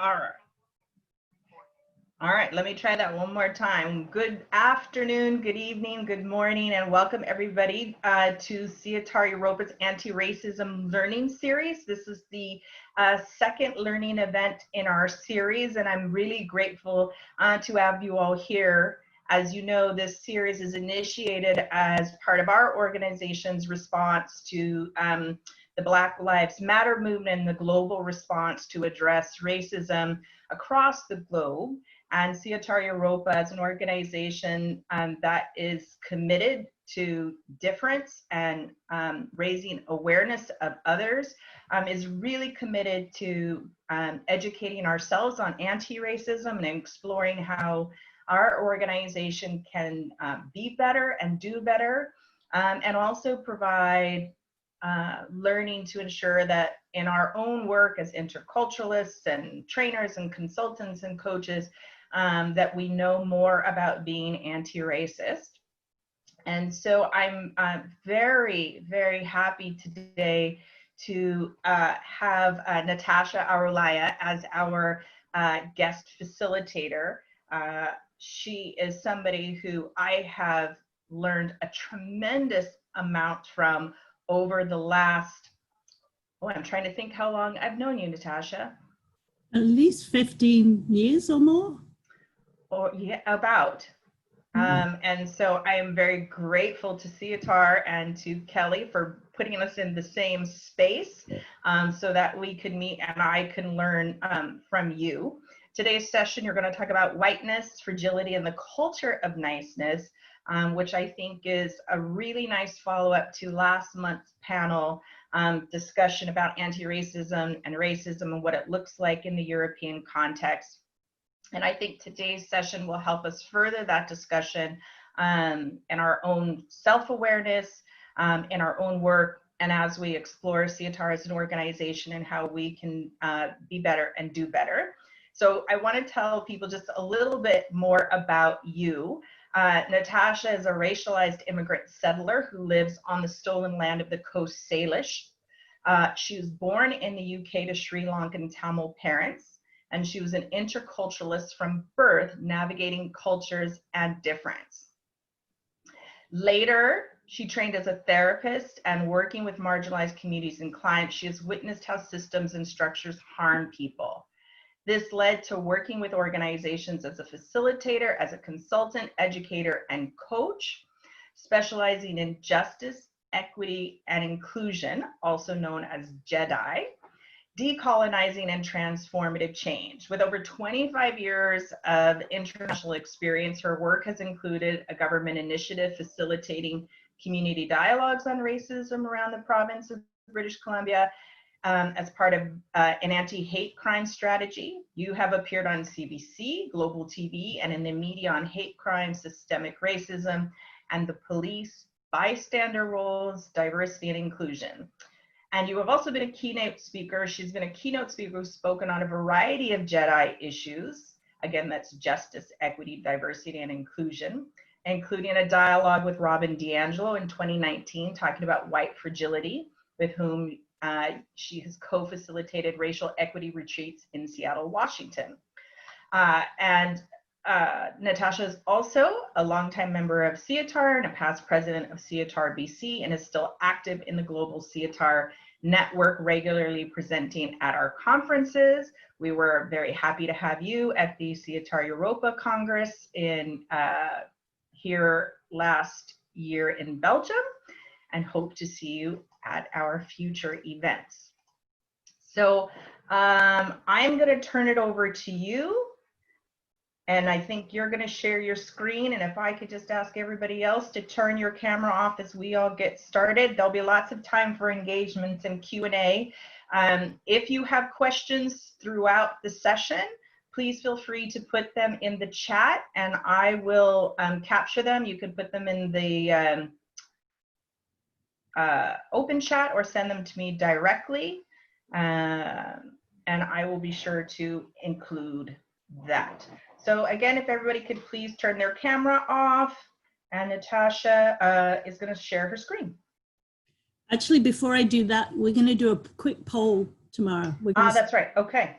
All right. All right, let me try that one more time. Good afternoon, good evening, good morning, and welcome everybody to SIETAR Europa's Anti-Racism Learning Series. This is the second learning event in our series, and I'm really grateful to have you all here. As you know, this series is initiated as part of our organization's response to the Black Lives Matter movement and the global response to address racism across the globe. And SIETAR Europa as an organization that is committed to difference and raising awareness of others is really committed to educating ourselves on anti-racism and exploring how our organization can be better and do better, and also provide learning to ensure that in our own work as interculturalists and trainers and consultants and coaches, that we know more about being anti-racist. And so I'm very, very happy today to have Natasha Aruliah as our guest facilitator. She is somebody who I have learned a tremendous amount from over the last, I'm trying to think how long I've known you, Natasha. At least 15 years or more. Or yeah, about. And so I am very grateful to SIETAR and to Kelly for putting us in the same space so that we could meet and I can learn from you. Today's session, you're going to talk about whiteness, fragility, and the culture of niceness, which I think is a really nice follow-up to last month's panel discussion about anti-racism and racism and what it looks like in the European context. And I think today's session will help us further that discussion in our own self-awareness, in our own work, and as we explore SIETAR as an organization and how we can be better and do better. So I want to tell people just a little bit more about you. Natasha is a racialized immigrant settler who lives on the stolen land of the Coast Salish. She was born in the UK to Sri Lankan Tamil parents, and she was an interculturalist from birth, navigating cultures and difference. Later, she trained as a therapist and working with marginalized communities and clients. She has witnessed how systems and structures harm people. This led to working with organizations as a facilitator, as a consultant, educator, and coach, specializing in justice, equity, and inclusion, also known as JEDI, decolonizing and transformative change. With over 25 years of international experience, her work has included a government initiative facilitating community dialogues on racism around the province of British Columbia as part of an anti-hate crime strategy. You have appeared on CBC, Global TV, and in the media on hate crime, systemic racism, and the police, bystander roles, diversity, and inclusion. And you have also been a keynote speaker. She's been a keynote speaker who's spoken on a variety of JEDI issues. Again, that's justice, equity, diversity, and inclusion, including a dialogue with Robin DiAngelo in 2019, talking about white fragility, with whom she has co-facilitated racial equity retreats in Seattle, Washington. Natasha is also a longtime member of SIETAR and a past president of SIETAR BC, and is still active in the global SIETAR network, regularly presenting at our conferences. We were very happy to have you at the SIETAR Europa Congress in here last year in Belgium, and hope to see you at our future events. So I'm going to turn it over to you. And I think you're going to share your screen. And if I could just ask everybody else to turn your camera off as we all get started, there'll be lots of time for engagements and Q&A. If you have questions throughout the session, please feel free to put them in the chat and I will capture them. You can put them in the open chat or send them to me directly. And I will be sure to include that. So again, if everybody could please turn their camera off, and Natasha is going to share her screen. Actually, before I do that, we're going to do a quick poll tomorrow. That's right. Okay.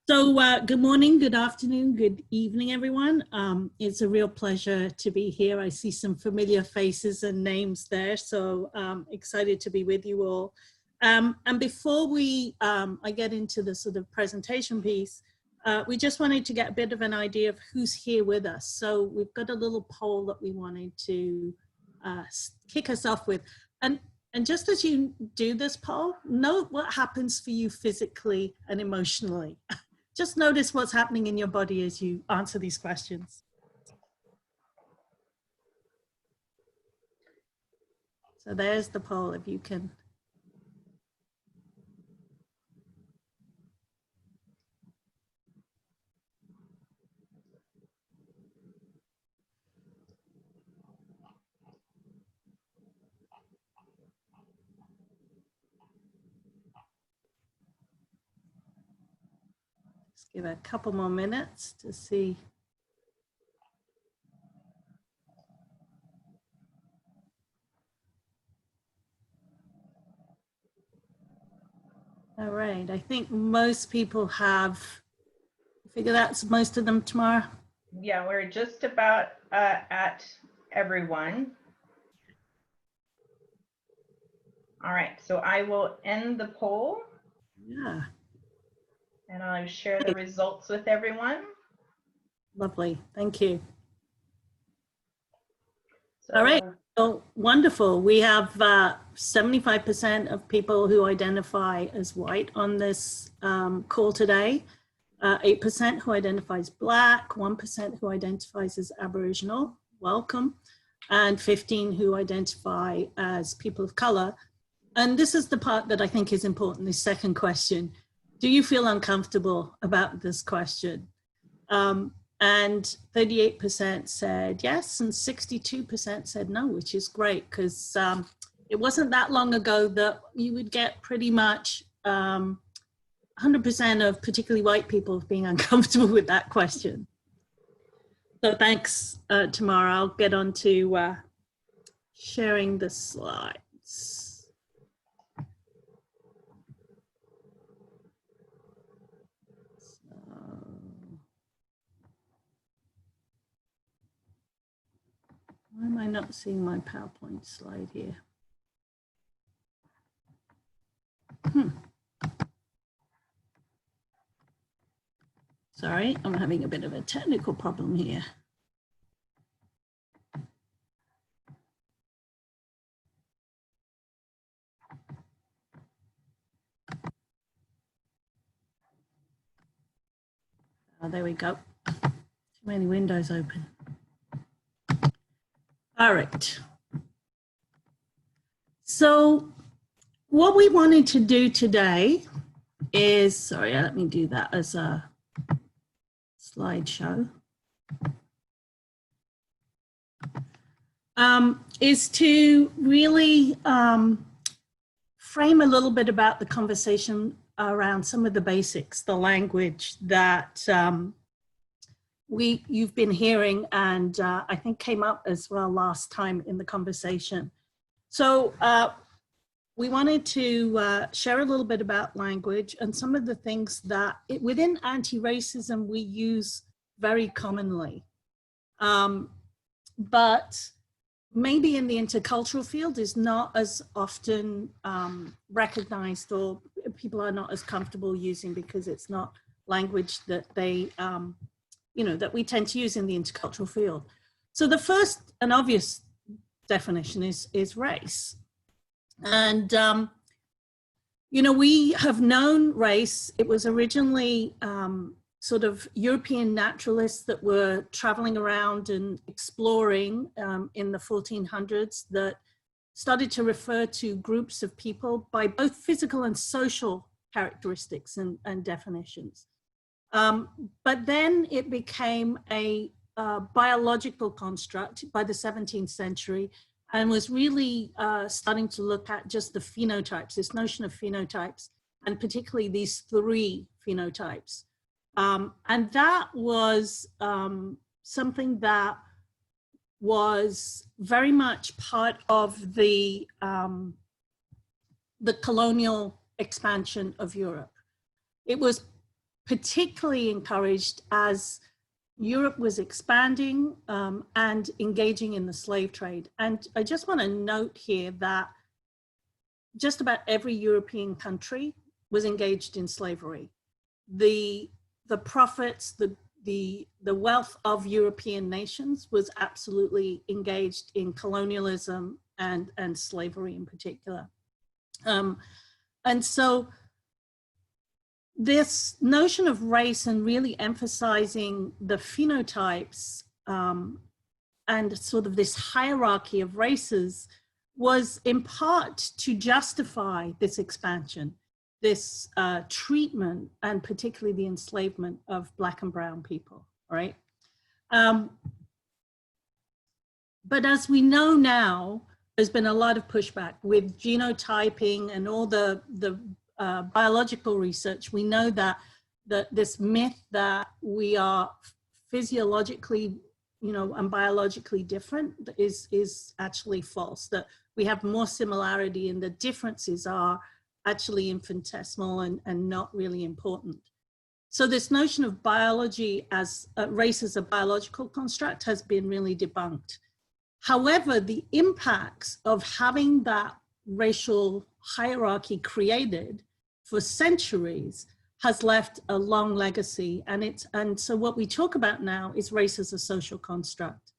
So good morning, good afternoon, good evening, everyone. It's a real pleasure to be here. I see some familiar faces and names there, so excited to be with you all. And before I get into the sort of presentation piece, we just wanted to get a bit of an idea of who's here with us. So we've got a little poll that we wanted to kick us off with. And just as you do this poll, note what happens for you physically and emotionally. Just notice what's happening in your body as you answer these questions. So there's the poll, if you can. Just give it a couple more minutes to see. All right, I think most people have figured out most of them, Tamara. Yeah, we're just about at everyone. All right, so I will end the poll. Yeah. And I'll share the results with everyone. Lovely, thank you. So, all right, so wonderful. We have 75% of people who identify as white on this call today, 8% who identifies Black, 1% who identifies as Aboriginal, welcome, and 15 who identify as people of color. And this is the part that I think is important, the second question. Do you feel uncomfortable about this question? And 38% said yes, and 62% said no, which is great, because it wasn't that long ago that you would get pretty much 100% of particularly white people being uncomfortable with that question. So thanks, Tamara. I'll get on to sharing the slides. Why am I not seeing my PowerPoint slide here? Sorry, I'm having a bit of a technical problem here. Oh, there we go. Too many windows open. All right. So what we wanted to do today is, sorry, let me do that as a slideshow, is to really frame a little bit about the conversation around some of the basics, the language that you've been hearing, and I think came up as well last time in the conversation. So we wanted to share a little bit about language and some of the things that within anti-racism we use very commonly. But maybe in the intercultural field is not as often recognized, or people are not as comfortable using because it's not language that they, that we tend to use in the intercultural field. So the first and obvious definition is race. And, we have known race. It was originally sort of European naturalists that were traveling around and exploring in the 1400s that started to refer to groups of people by both physical and social characteristics and definitions. But then it became a biological construct by the 17th century and was really starting to look at just the phenotypes, this notion of phenotypes, and particularly these 3 phenotypes. And that was something that was very much part of the colonial expansion of Europe. It was particularly encouraged as Europe was expanding and engaging in the slave trade. And I just want to note here that just about every European country was engaged in slavery. The profits, the wealth of European nations was absolutely engaged in colonialism and slavery in particular. And so this notion of race and really emphasizing the phenotypes and sort of this hierarchy of races was in part to justify this expansion, this treatment, and particularly the enslavement of Black and brown people, right? But as we know now, there's been a lot of pushback with genotyping and all the biological research. We know that this myth that we are physiologically, and biologically different is actually false, that we have more similarity and the differences are actually infinitesimal and not really important. So this notion of biology as race as a biological construct has been really debunked. However, the impacts of having that racial hierarchy created for centuries has left a long legacy, and so what we talk about now is race as a social construct.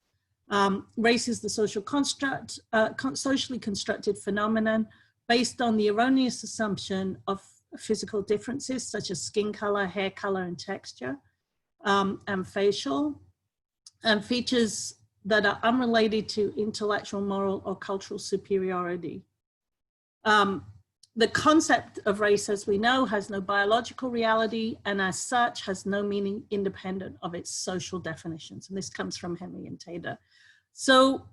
Race is the social construct, socially constructed phenomenon based on the erroneous assumption of physical differences such as skin color, hair color, and texture, and facial, and features that are unrelated to intellectual, moral, or cultural superiority. The concept of race, as we know, has no biological reality, and as such has no meaning independent of its social definitions. And this comes from Henry and Taylor. So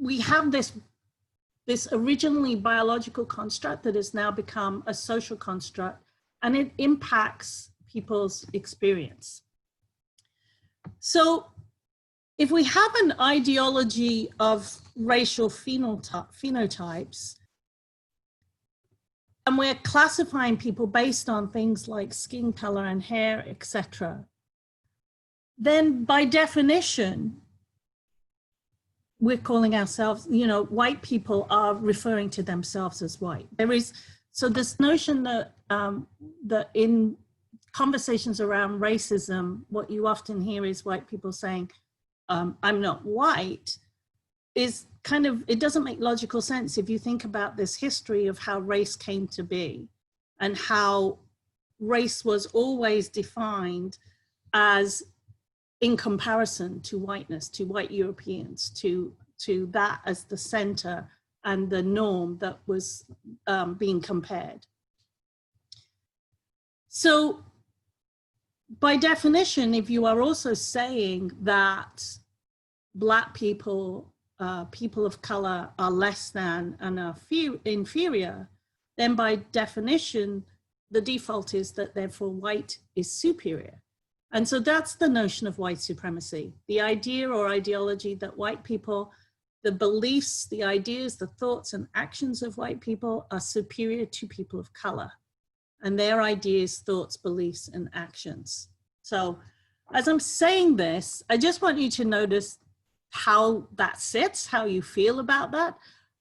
we have this originally biological construct that has now become a social construct, and it impacts people's experience. So if we have an ideology of racial phenotypes, and we're classifying people based on things like skin color and hair, etc., then by definition, we're calling ourselves, white people are referring to themselves as white. So this notion that, that in conversations around racism, what you often hear is white people saying, I'm not white, is kind of, it doesn't make logical sense if you think about this history of how race came to be and how race was always defined as in comparison to whiteness, to white Europeans, to that as the center and the norm that was being compared. So by definition, if you are also saying that Black people, people of color are less than and are inferior, then by definition, the default is that therefore white is superior. And so that's the notion of white supremacy, the idea or ideology that white people, the beliefs, the ideas, the thoughts and actions of white people are superior to people of color and their ideas, thoughts, beliefs, and actions. So as I'm saying this, I just want you to notice how that sits, how you feel about that.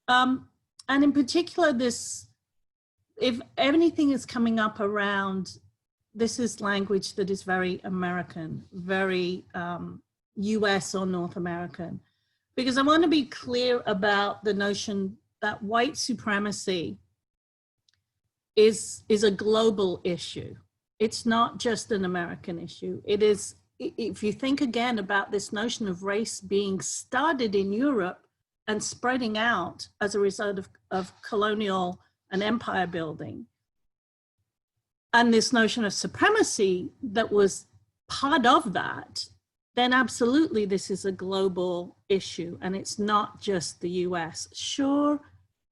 And in particular, if anything is coming up around, this is language that is very American, very US or North American, because I want to be clear about the notion that white supremacy is a global issue. It's not just an American issue. It is, if you think again about this notion of race being started in Europe and spreading out as a result of colonial and empire building, and this notion of supremacy that was part of that, then absolutely this is a global issue and it's not just the US. Sure,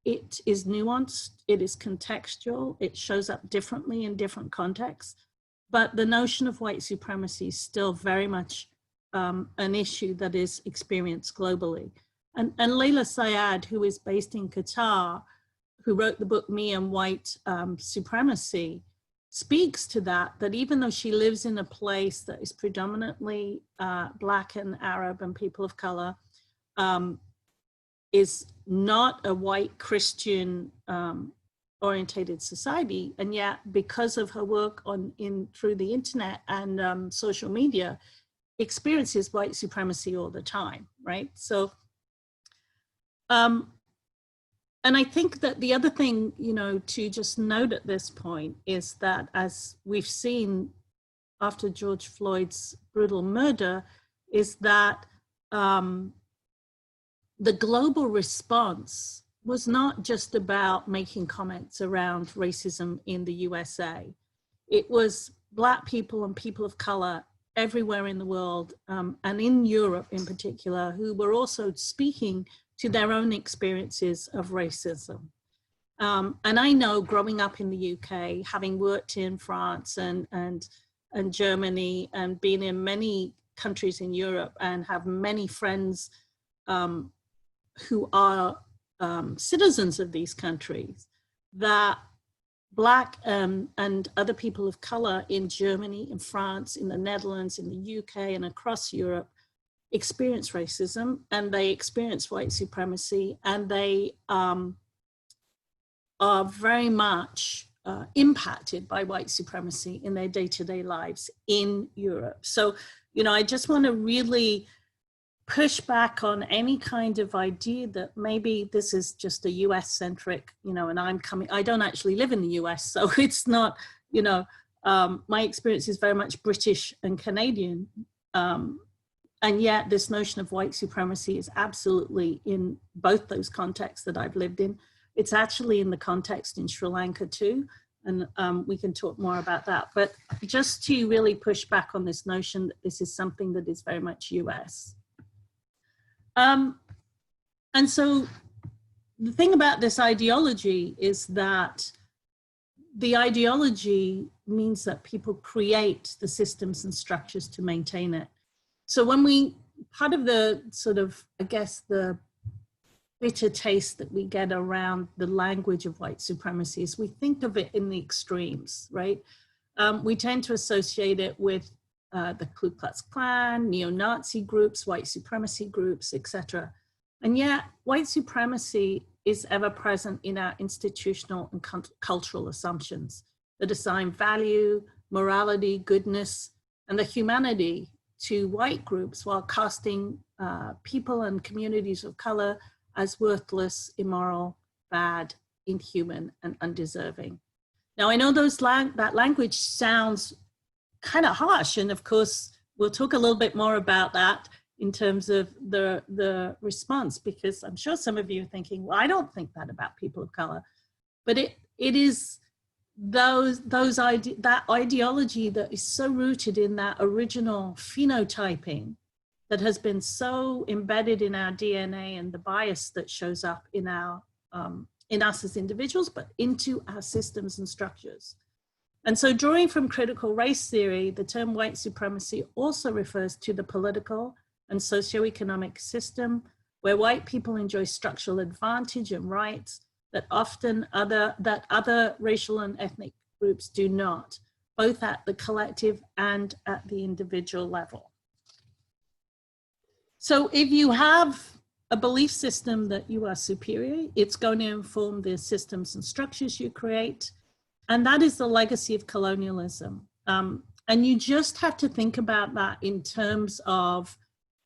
it is nuanced, it is contextual, it shows up differently in different contexts, but the notion of white supremacy is still very much an issue that is experienced globally. And Layla Syed, who is based in Qatar, who wrote the book Me and White Supremacy, speaks to that, that even though she lives in a place that is predominantly Black and Arab and people of color, is not a white Christian orientated society, and yet because of her work through the internet and social media, experiences white supremacy all the time, right? So, and I think that the other thing, you know, to just note at this point is that, as we've seen after George Floyd's brutal murder, is that the global response was not just about making comments around racism in the USA. It was Black people and people of color everywhere in the world, and in Europe in particular, who were also speaking to their own experiences of racism. And I know, growing up in the UK, having worked in France and Germany, and been in many countries in Europe, and have many friends who are citizens of these countries, that Black and other people of color in Germany, in France, in the Netherlands, in the UK, and across Europe experience racism, and they experience white supremacy, and they are very much impacted by white supremacy in their day-to-day lives in Europe. So, you know, I just want to really push back on any kind of idea that maybe this is just a US centric, you know, and I don't actually live in the US, so it's not, you know, my experience is very much British and Canadian. And yet this notion of white supremacy is absolutely in both those contexts that I've lived in. It's actually in the context in Sri Lanka too. And we can talk more about that. But just to really push back on this notion that this is something that is very much US. And so the thing about this ideology is that the ideology means that people create the systems and structures to maintain it. So when part of the sort of, I guess, the bitter taste that we get around the language of white supremacy is we think of it in the extremes, right? We tend to associate it with the Ku Klux Klan, neo-Nazi groups, white supremacy groups, etc. And yet white supremacy is ever present in our institutional and cultural assumptions that assign value, morality, goodness, and the humanity to white groups while casting people and communities of color as worthless, immoral, bad, inhuman, and undeserving. Now, I know that language sounds kind of harsh, and of course, we'll talk a little bit more about that in terms of the response, because I'm sure some of you are thinking, well, I don't think that about people of color. But it is that ideology that is so rooted in that original phenotyping that has been so embedded in our DNA, and the bias that shows up in us as individuals, but into our systems and structures. And so, drawing from critical race theory, the term white supremacy also refers to the political and socioeconomic system where white people enjoy structural advantage and rights that other racial and ethnic groups do not, both at the collective and at the individual level. So if you have a belief system that you are superior, it's going to inform the systems and structures you create. And that is the legacy of colonialism. And you just have to think about that in terms of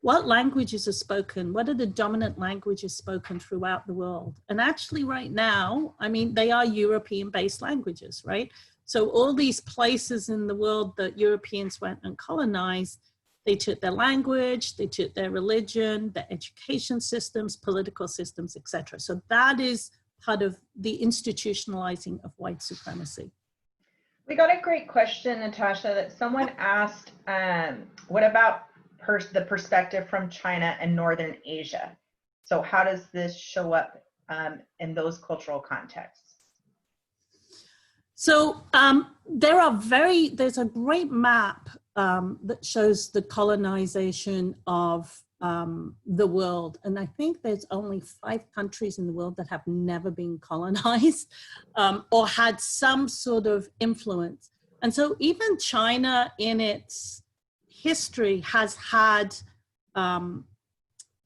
what languages are spoken, what are the dominant languages spoken throughout the world. And actually right now, I mean, they are European-based languages, right? So all these places in the world that Europeans went and colonized, they took their language, they took their religion, their education systems, political systems, etc. So that is part of the institutionalizing of white supremacy. We got a great question, Natasha, that someone asked, what about the perspective from China and Northern Asia? So how does this show up in those cultural contexts? So there's a great map that shows the colonization of the world. And I think there's only 5 countries in the world that have never been colonized or had some sort of influence. And so even China in its history has had, well,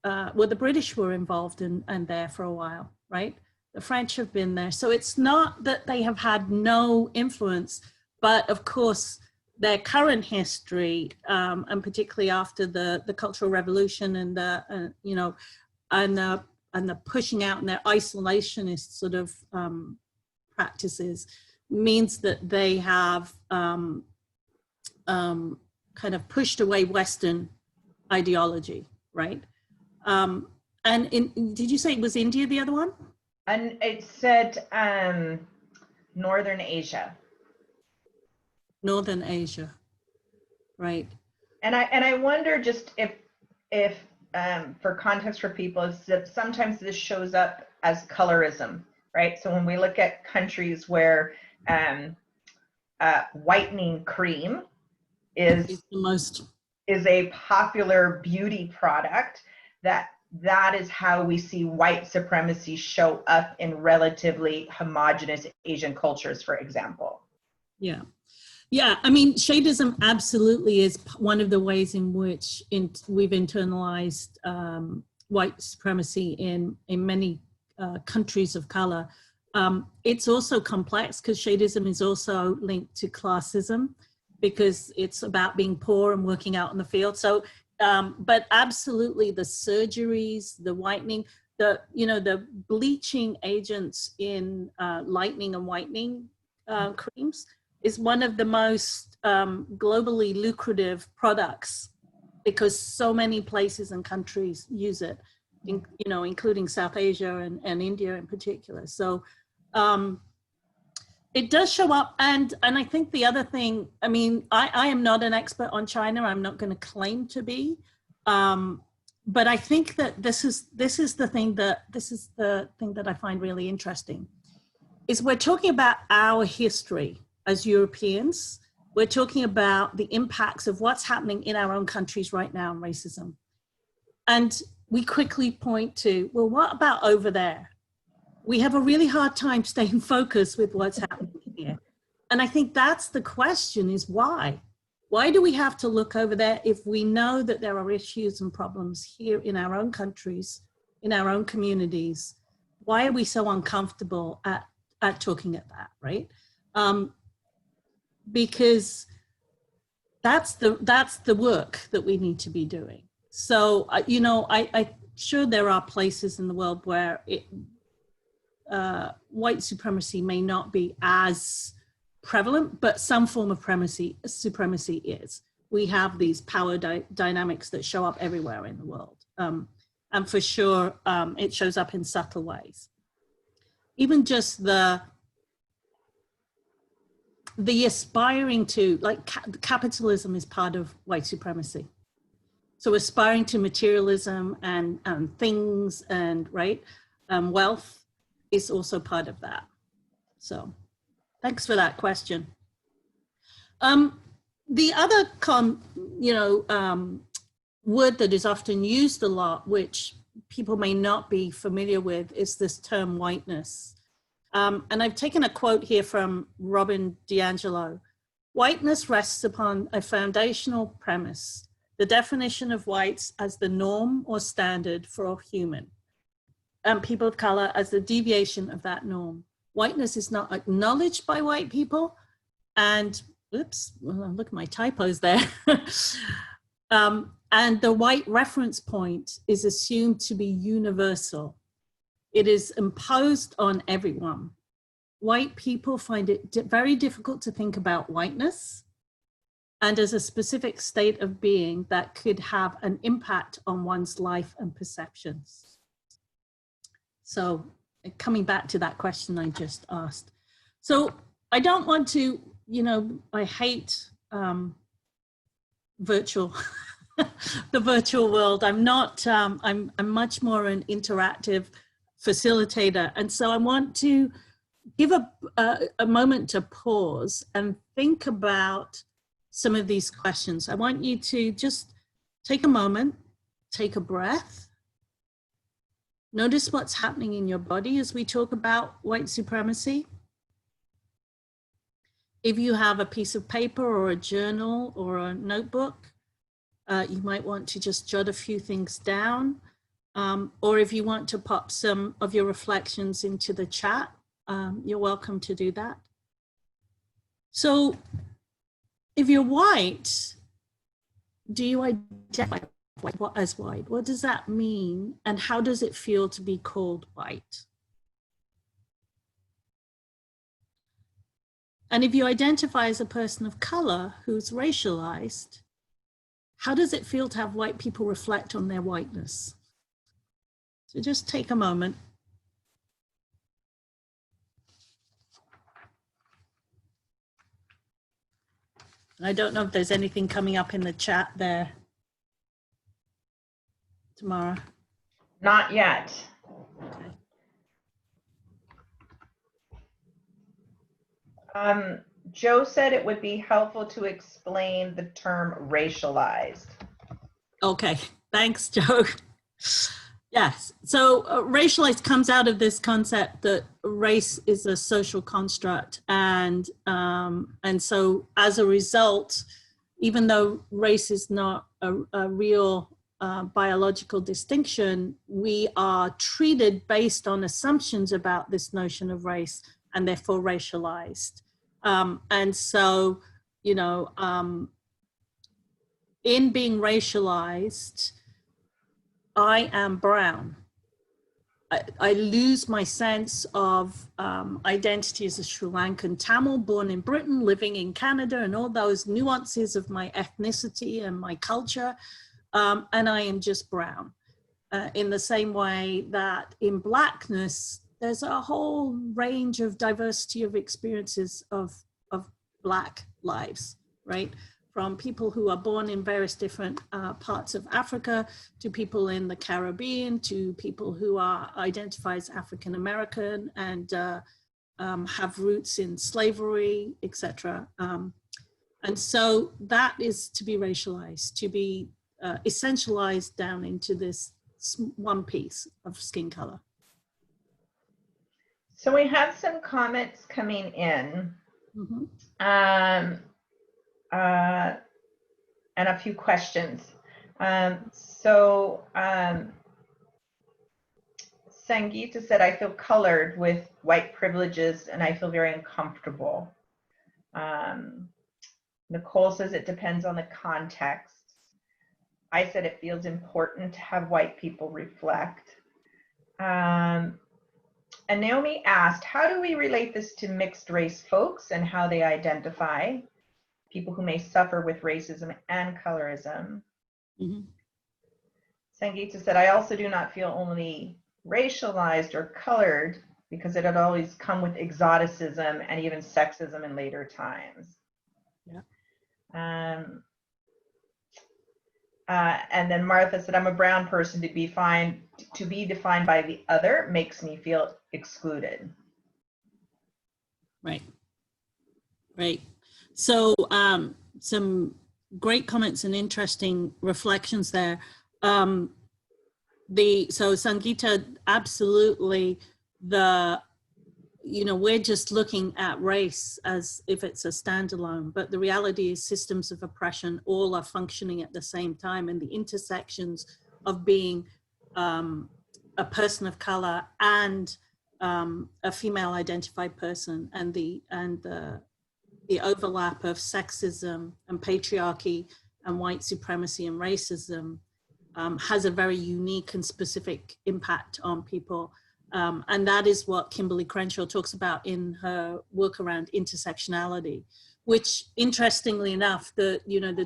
the British were involved and there for a while, right? The French have been there. So it's not that they have had no influence, but of course, their current history, and particularly after the Cultural Revolution and the, you know, and the pushing out and their isolationist sort of practices, means that they have kind of pushed away Western ideology, right? And did you say it was India, the other one? And it said Northern Asia. Northern Asia, right? And I wonder just if for context for people, is that sometimes this shows up as colorism, right? So when we look at countries where whitening cream is a popular beauty product, that is how we see white supremacy show up in relatively homogenous Asian cultures, for example. Yeah. Yeah, I mean, shadeism absolutely is one of the ways in which we've internalized white supremacy in many countries of color. It's also complex because shadeism is also linked to classism because it's about being poor and working out in the field. So, but absolutely the surgeries, the whitening, the bleaching agents in lightening and whitening creams is one of the most globally lucrative products because so many places and countries use it, including South Asia and India in particular. So it does show up. And I think the other thing, I mean, I am not an expert on China. I'm not going to claim to be. But I think that this is the thing that I find really interesting is we're talking about our history as Europeans. We're talking about the impacts of what's happening in our own countries right now in racism. And we quickly point to, well, what about over there? We have a really hard time staying focused with what's happening here. And I think that's the question is why? Why do we have to look over there if we know that there are issues and problems here in our own countries, in our own communities? Why are we so uncomfortable at talking at that, right? Because that's the work that we need to be doing. So, I'm sure there are places in the world where white supremacy may not be as prevalent, but some form of supremacy is. We have these power dynamics that show up everywhere in the world. And for sure, it shows up in subtle ways. Even just the aspiring to, like capitalism is part of white supremacy. So aspiring to materialism and things and wealth is also part of that. So thanks for that question. The other word that is often used a lot, which people may not be familiar with, is this term whiteness. And I've taken a quote here from Robin DiAngelo. Whiteness rests upon a foundational premise, the definition of whites as the norm or standard for all human, and people of color as the deviation of that norm. Whiteness is not acknowledged by white people, and look at my typos there. And the white reference point is assumed to be universal. It is imposed on everyone. White people find it very difficult to think about whiteness and as a specific state of being that could have an impact on one's life and perceptions. So coming back to that question I just asked. So I don't want to, I hate virtual, the virtual world. I'm not, I'm much more an interactive facilitator. And so I want to give a moment to pause and think about some of these questions. I want you to just take a moment, take a breath, notice what's happening in your body as we talk about white supremacy. if you have a piece of paper or a journal or a notebook, you might want to just jot a few things down. Or if you want to pop some of your reflections into the chat, you're welcome to do that. So if you're white, do you identify as white? What does that mean? And how does it feel to be called white? And if you identify as a person of color who's racialized, how does it feel to have white people reflect on their whiteness? So just take a moment. I don't know if there's anything coming up in the chat there, Tamara. Not yet. Okay. Joe said it would be helpful to explain the term racialized. Okay, thanks, Joe. Yes, so racialized comes out of this concept that race is a social construct, and so as a result, even though race is not a real biological distinction, we are treated based on assumptions about this notion of race, and therefore racialized. And so, you know, in being racialized, I am brown. I lose my sense of identity as a Sri Lankan Tamil born in Britain, living in Canada, and all those nuances of my ethnicity and my culture. And I am just brown. In the same way that in Blackness, there's a whole range of diversity of experiences of Black lives, right? From people who are born in various different parts of Africa, to people in the Caribbean, to people who are identified as African American and have roots in slavery, etc. And so that is to be racialized, to be essentialized down into this one piece of skin color. So we have some comments coming in. Mm-hmm. And a few questions. Sangeeta said, I feel colored with white privileges and I feel very uncomfortable. Nicole says it depends on the context. I said it feels important to have white people reflect. And Naomi asked, how do we relate this to mixed race folks and how they identify? People who may suffer with racism and colorism. Mm-hmm. Sangeeta said, I also do not feel only racialized or colored because it had always come with exoticism and even sexism in later times. Yeah. And then Martha said, I'm a brown person. To be defined by the other makes me feel excluded. Right. Right. So some great comments and interesting reflections there. So Sangeeta, absolutely, we're just looking at race as if it's a standalone, but the reality is systems of oppression all are functioning at the same time, and the intersections of being a person of color and a female identified person, and the overlap of sexism and patriarchy and white supremacy and racism has a very unique and specific impact on people. And that is what Kimberly Crenshaw talks about in her work around intersectionality, which, interestingly enough, the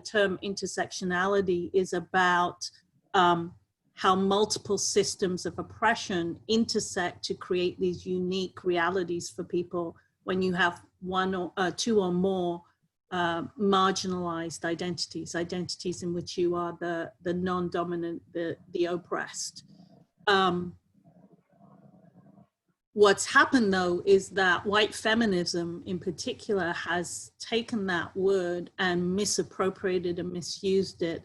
term intersectionality is about how multiple systems of oppression intersect to create these unique realities for people when you have one or two or more marginalized identities in which you are the non-dominant, the oppressed. What's happened, though, is that white feminism in particular has taken that word and misappropriated and misused it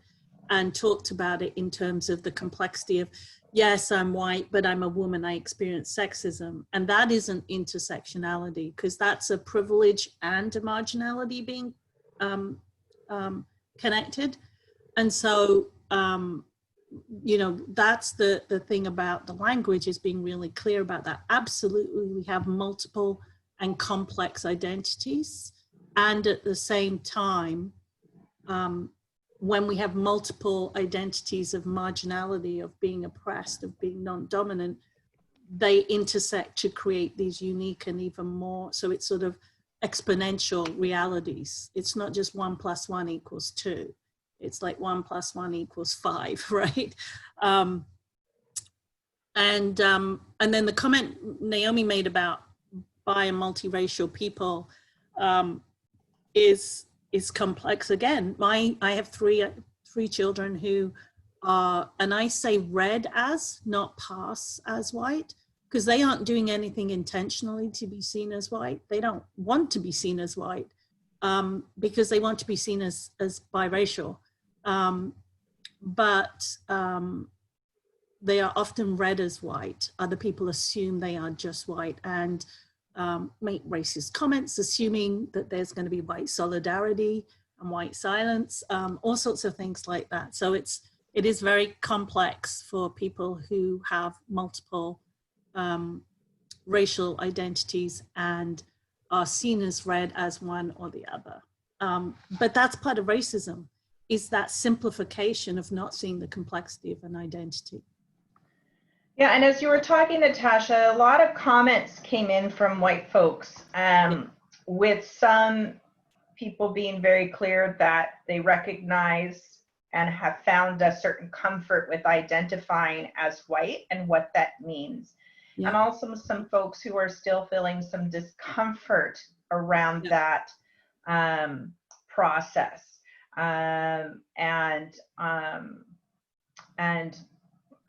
and talked about it in terms of the complexity of yes, I'm white, but I'm a woman, I experience sexism. And that isn't intersectionality, because that's a privilege and a marginality being connected. And so, you know, that's the thing about the language, is being really clear about that. Absolutely, we have multiple and complex identities. And at the same time, when we have multiple identities of marginality, of being oppressed, of being non-dominant, they intersect to create these unique and even more, so it's sort of exponential realities. It's not just 1 + 1 = 2. It's like 1 + 1 = 5, right? And then the comment Naomi made about bi and multiracial people is complex again. I have three children who are, and I say read as, not pass as white, because they aren't doing anything intentionally to be seen as white. They don't want to be seen as white because they want to be seen as biracial. But they are often read as white. Other people assume they are just white and make racist comments, assuming that there's going to be white solidarity and white silence, all sorts of things like that. So it is very complex for people who have multiple racial identities and are seen as read as one or the other. But that's part of racism, is that simplification of not seeing the complexity of an identity. Yeah, and as you were talking, Natasha, a lot of comments came in from white folks, with some people being very clear that they recognize and have found a certain comfort with identifying as white and what that means. Yeah. And also some folks who are still feeling some discomfort around that process. And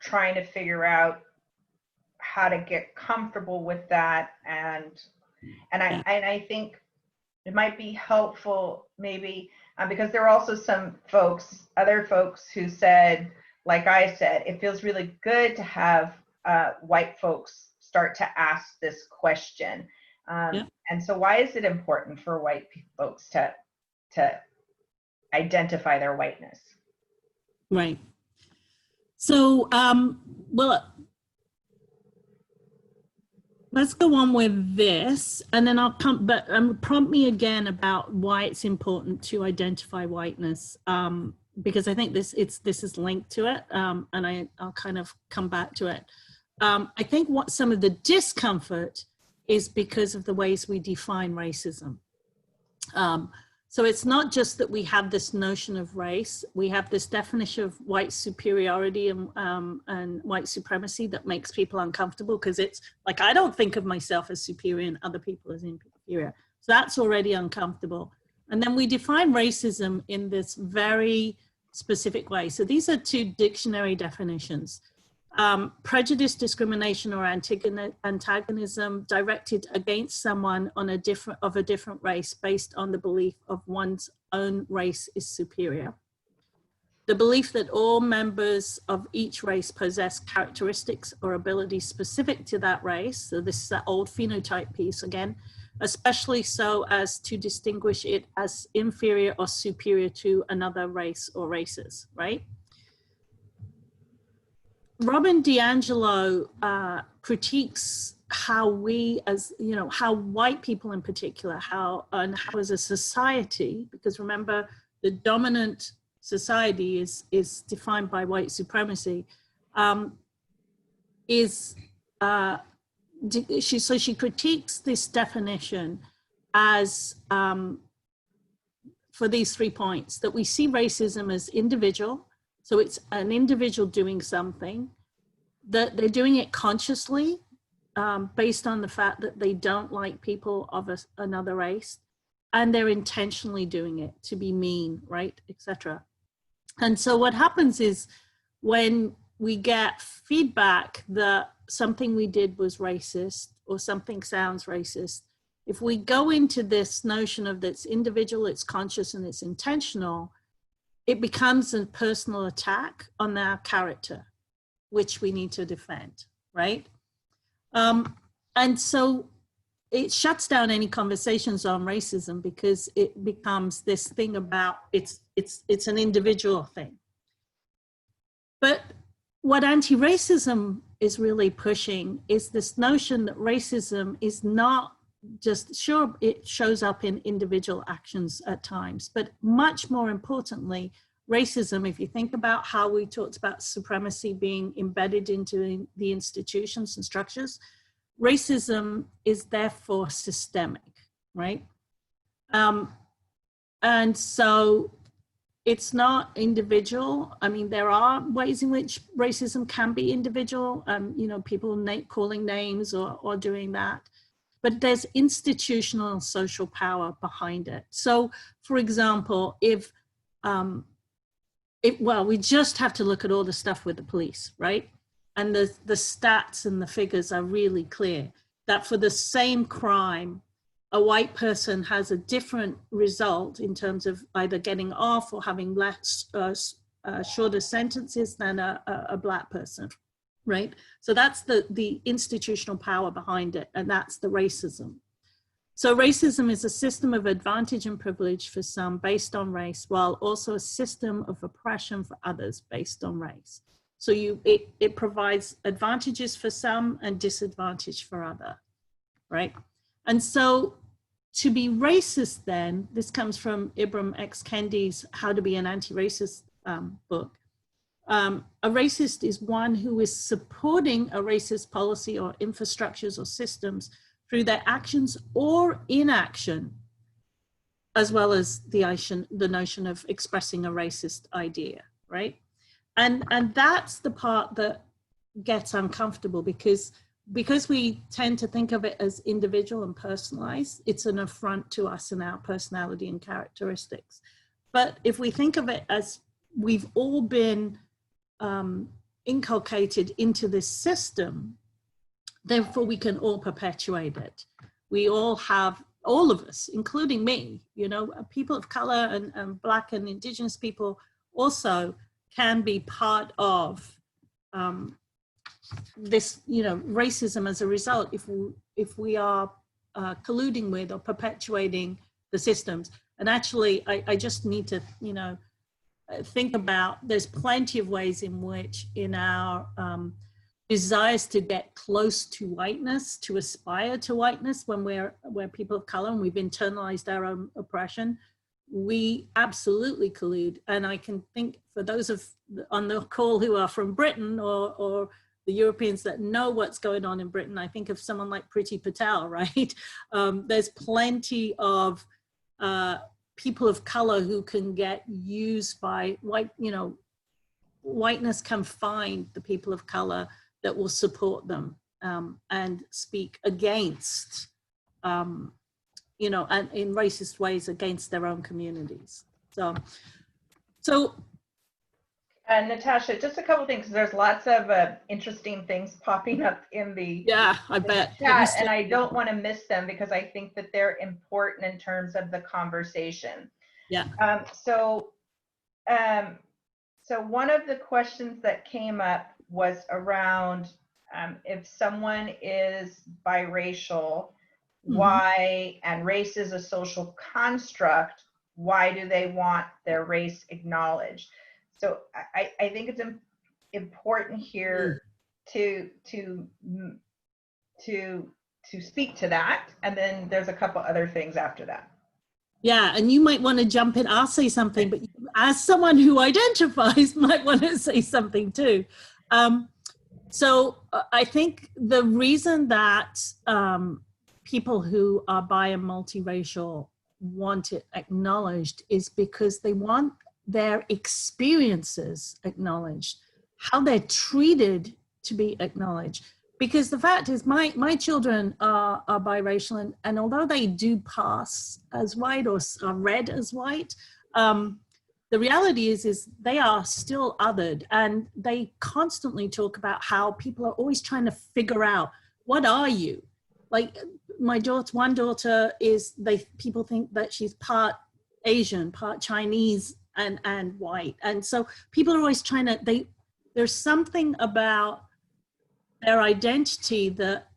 trying to figure out how to get comfortable with that, and I think it might be helpful maybe because there are also some folks, other folks who said, like I said, it feels really good to have white folks start to ask this question. And so why is it important for white folks to identify their whiteness? Right. So, well, let's go on with this, and then I'll come, but prompt me again about why it's important to identify whiteness, because I think this is linked to it, and I'll kind of come back to it. I think what some of the discomfort is because of the ways we define racism. So it's not just that we have this notion of race, we have this definition of white superiority and white supremacy that makes people uncomfortable, because it's like, I don't think of myself as superior and other people as inferior. So that's already uncomfortable. And then we define racism in this very specific way. So these are two dictionary definitions. Prejudice, discrimination, or antagonism directed against someone on a different race based on the belief of one's own race is superior. The belief that all members of each race possess characteristics or abilities specific to that race. So this is that old phenotype piece again, especially so as to distinguish it as inferior or superior to another race or races, right? Robin DiAngelo critiques how we, as you know, how white people in particular, how as a society, because remember the dominant society is defined by white supremacy, so she critiques this definition as for these 3 points, that we see racism as individual. So it's an individual doing something, that they're doing it consciously based on the fact that they don't like people of another race, and they're intentionally doing it to be mean, right, etc. And so what happens is when we get feedback that something we did was racist or something sounds racist, if we go into this notion of that's individual, it's conscious, and it's intentional, it becomes a personal attack on our character. which we need to defend, right? And so it shuts down any conversations on racism because it becomes this thing about it's an individual thing. But what anti-racism is really pushing is this notion that racism is not just, sure, it shows up in individual actions at times, but much more importantly, racism, if you think about how we talked about supremacy being embedded into the institutions and structures, racism is therefore systemic, right? And so it's not individual. I mean, there are ways in which racism can be individual, you know, people calling names or doing that, but there's institutional social power behind it. So for example, well, we just have to look at all the stuff with the police, right? And the stats and the figures are really clear that for the same crime, a white person has a different result in terms of either getting off or having less shorter sentences than a black person, right? So that's the institutional power behind it, and that's the racism. So racism is a system of advantage and privilege for some based on race, while also a system of oppression for others based on race. So it provides advantages for some and disadvantage for other, right? And so to be racist then, this comes from Ibram X. Kendi's How to Be an Anti-Racist book. A racist is one who is supporting a racist policy or infrastructures or systems through their actions or inaction, as well as the notion of expressing a racist idea, right? And that's the part that gets uncomfortable because we tend to think of it as individual and personalized. It's an affront to us and our personality and characteristics. But if we think of it as we've all been inculcated into this system, therefore we can all perpetuate it. We all have, all of us, including me, you know, people of color and Black and Indigenous people also can be part of this, you know, racism as a result if we are colluding with or perpetuating the systems. And actually, I just need to, you know, think about, there's plenty of ways in which in our desires to get close to whiteness, to aspire to whiteness when we're people of color and we've internalized our own oppression, we absolutely collude. And I can think for those on the call who are from Britain or the Europeans that know what's going on in Britain, I think of someone like Priti Patel, right? There's plenty of people of color who can get used by white, you know, whiteness can find the people of color that will support them and speak against, you know, and in racist ways against their own communities. So Natasha, just a couple things. There's lots of interesting things popping up in the I bet chat, and I don't want to miss them because I think that they're important in terms of the conversation. Yeah. So one of the questions that came up was around if someone is biracial, why, and race is a social construct, why do they want their race acknowledged? So I think it's important here to speak to that, and then there's a couple other things after that. Yeah, and you might want to jump in. I'll say something, but as someone who identifies, might want to say something too. So I think the reason that people who are bi and multiracial want it acknowledged is because they want their experiences acknowledged, how they're treated to be acknowledged. Because the fact is, my children are biracial, and although they do pass as white or are read as white, the reality is they are still othered, and they constantly talk about how people are always trying to figure out, what are you? Like my daughter, one daughter is, people think that she's part Asian, part Chinese, and white. And so people are always trying to, there's something about their identity that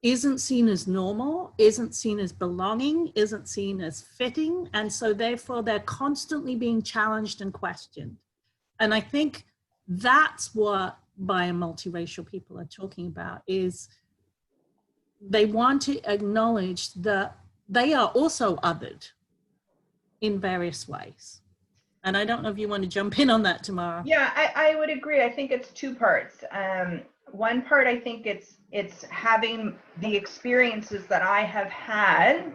isn't seen as normal, isn't seen as belonging, isn't seen as fitting. And so therefore they're constantly being challenged and questioned. And I think that's what bi and multiracial people are talking about, is they want to acknowledge that they are also othered in various ways. And I don't know if you want to jump in on that, Tamara. Yeah, I would agree. I think it's two parts. One part, I think it's having the experiences that I have had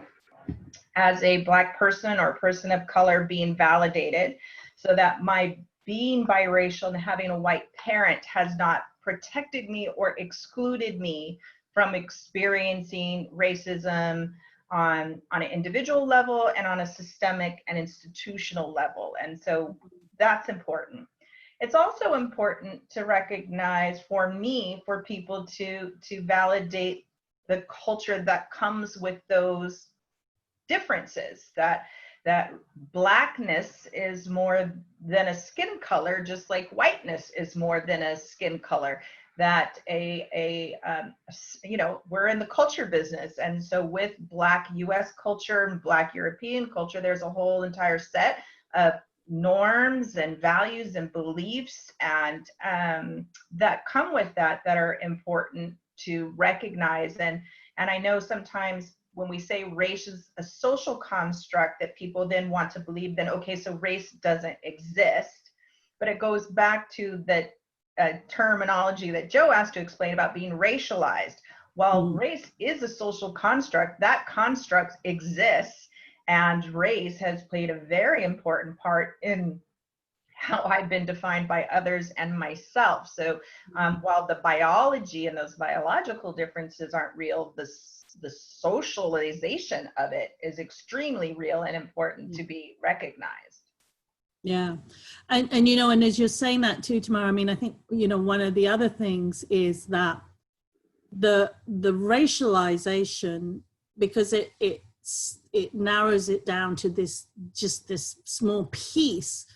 as a Black person or person of color being validated, so that my being biracial and having a white parent has not protected me or excluded me from experiencing racism on an individual level and on a systemic and institutional level. And so that's important. It's also important to recognize, for me, for people to validate the culture that comes with those differences, that Blackness is more than a skin color, just like whiteness is more than a skin color. That you know, we're in the culture business, and so with Black US culture and Black European culture, there's a whole entire set of norms and values and beliefs and that come with that are important to recognize. And I know sometimes when we say race is a social construct, that people then want to believe then, okay, so race doesn't exist. But it goes back to the terminology that Joe asked to explain about being racialized. While race is a social construct, that construct exists, and race has played a very important part in how I've been defined by others and myself. So while the biology and those biological differences aren't real, the socialization of it is extremely real and important to be recognized. Yeah. And you know, and as you're saying that too, Tamara, I mean, I think, you know, one of the other things is that the racialization, because it narrows it down to this small piece,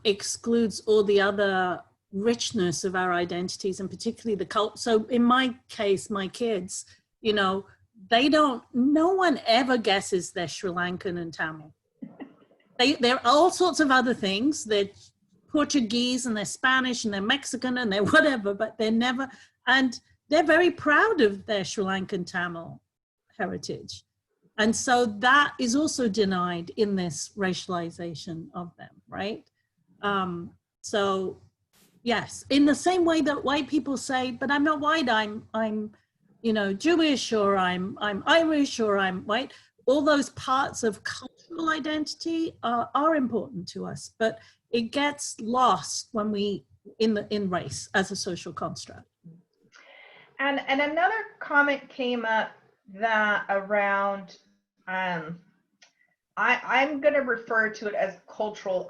excludes all the other richness of our identities, and particularly the culture. So in my case, my kids, you know, no one ever guesses they're Sri Lankan and Tamil. They're all sorts of other things. They're Portuguese and they're Spanish and they're Mexican and they're whatever, but they're never, and they're very proud of their Sri Lankan Tamil heritage. And so that is also denied in this racialization of them, right? So yes, in the same way that white people say, but I'm not white, I'm you know, Jewish, or I'm Irish, or I'm white. All those parts of cultural identity are important to us, but it gets lost when we in race as a social construct. And another comment came up that around I'm going to refer to it as cultural.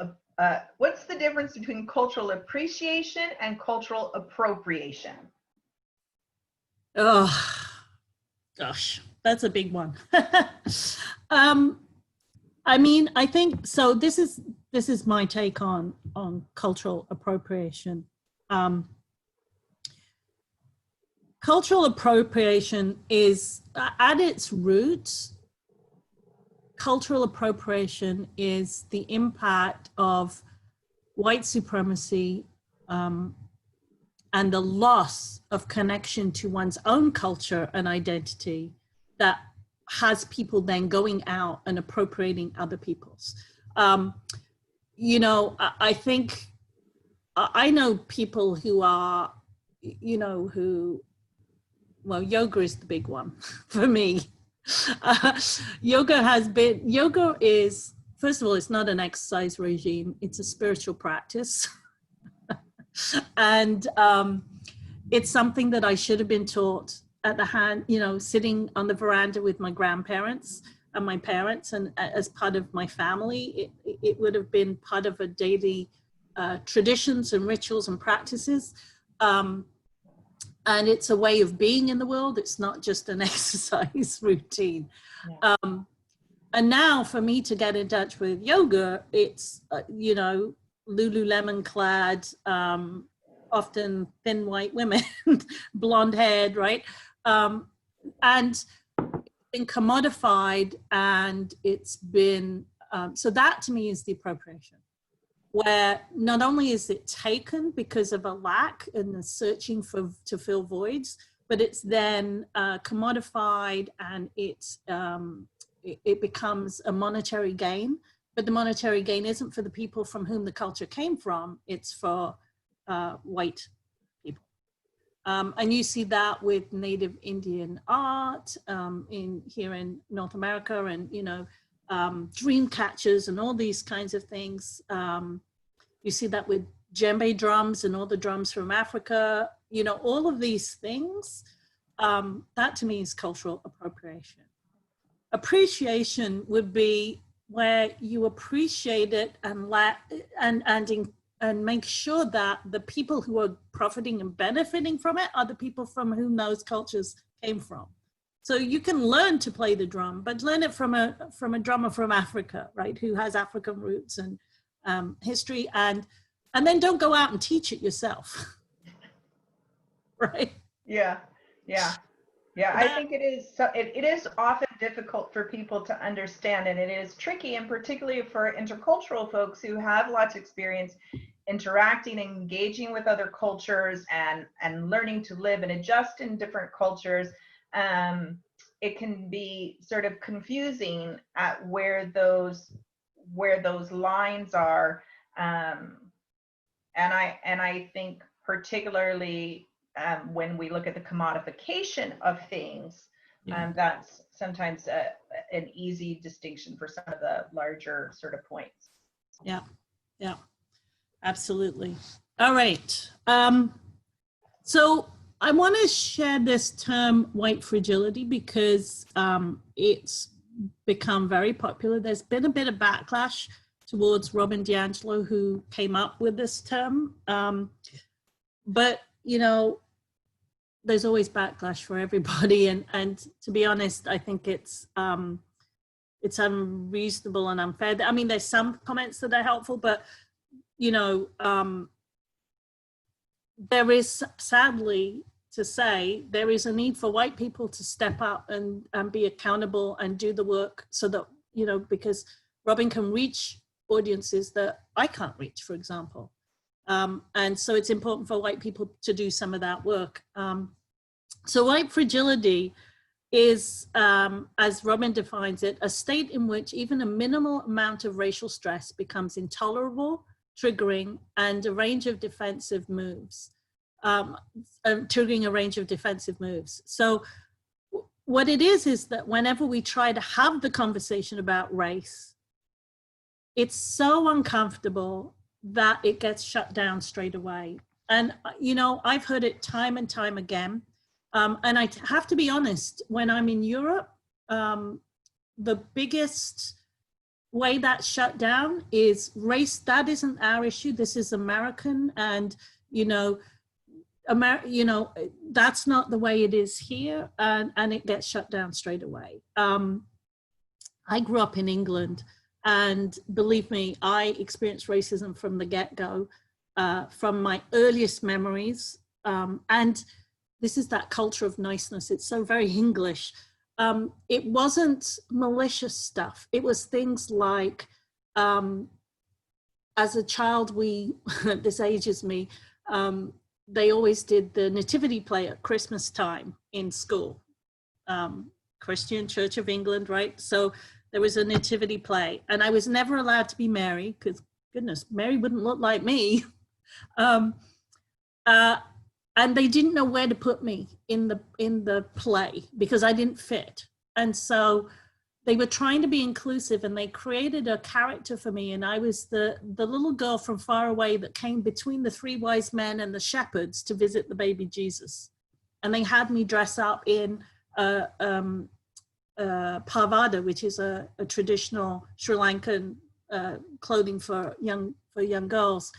What's the difference between cultural appreciation and cultural appropriation? Oh gosh, that's a big one. I mean, I think so. This is my take on cultural appropriation. Cultural appropriation is, at its roots, cultural appropriation is the impact of white supremacy and the loss of connection to one's own culture and identity that has people then going out and appropriating other people's. You know, I think, I know people who are, you know, who, well, yoga is the big one for me. Yoga is, first of all, it's not an exercise regime, it's a spiritual practice. And it's something that I should have been taught at the hand, you know, sitting on the veranda with my grandparents and my parents, and as part of my family. It would have been part of a daily traditions and rituals and practices. And it's a way of being in the world. It's not just an exercise routine. Yeah. And now for me to get in touch with yoga, it's, you know, Lululemon clad, often thin white women, blonde haired, right? And it's been commodified, and it's been, so that to me is the appropriation, where not only is it taken because of a lack and the searching to fill voids, but it's then commodified, and it becomes a monetary gain. But the monetary gain isn't for the people from whom the culture came from, it's for white people. And you see that with Native Indian art here in North America, and, you know, dream catchers and all these kinds of things. You see that with djembe drums and all the drums from Africa, you know, all of these things. That to me is cultural appropriation. Appreciation would be where you appreciate it and make sure that the people who are profiting and benefiting from it are the people from whom those cultures came from. So you can learn to play the drum, but learn it from a drummer from Africa, right, who has African roots and history, and then don't go out and teach it yourself. Right? Yeah. I think it is often difficult for people to understand, and it is tricky, and particularly for intercultural folks who have lots of experience interacting and engaging with other cultures and learning to live and adjust in different cultures. It can be sort of confusing at where those lines are, and I think particularly when we look at the commodification of things, that's sometimes an easy distinction for some of the larger sort of points. Yeah, absolutely. All right. So I want to share this term white fragility because it's become very popular. There's been a bit of backlash towards Robin DiAngelo, who came up with this term. But, you know, there's always backlash for everybody. And to be honest, I think it's unreasonable and unfair. I mean, there's some comments that are helpful, but, you know, there is, sadly to say, there is a need for white people to step up and be accountable and do the work so that, you know, because Robin can reach audiences that I can't reach, for example. And so it's important for white people to do some of that work. So white fragility is, as Robin defines it, a state in which even a minimal amount of racial stress becomes intolerable, triggering, and a range of defensive moves. Triggering a range of defensive moves. So what it is that whenever we try to have the conversation about race, it's so uncomfortable that it gets shut down straight away. And, you know, I've heard it time and time again. And I have to be honest, when I'm in Europe, the biggest way that's shut down is race. That isn't our issue. This is American. And, you know, that's not the way it is here, and it gets shut down straight away. I grew up in England, and believe me, I experienced racism from the get-go, from my earliest memories. And this is that culture of niceness. It's so very English. It wasn't malicious stuff. It was things like, as a child, this ages me, they always did the nativity play at Christmas time in school. Christian Church of England, right? So there was a nativity play, and I was never allowed to be Mary because, goodness, Mary wouldn't look like me. And they didn't know where to put me in the play because I didn't fit. And so they were trying to be inclusive, and they created a character for me. And I was the little girl from far away that came between the three wise men and the shepherds to visit the baby Jesus. And they had me dress up in pavada, which is a traditional Sri Lankan clothing for young girls.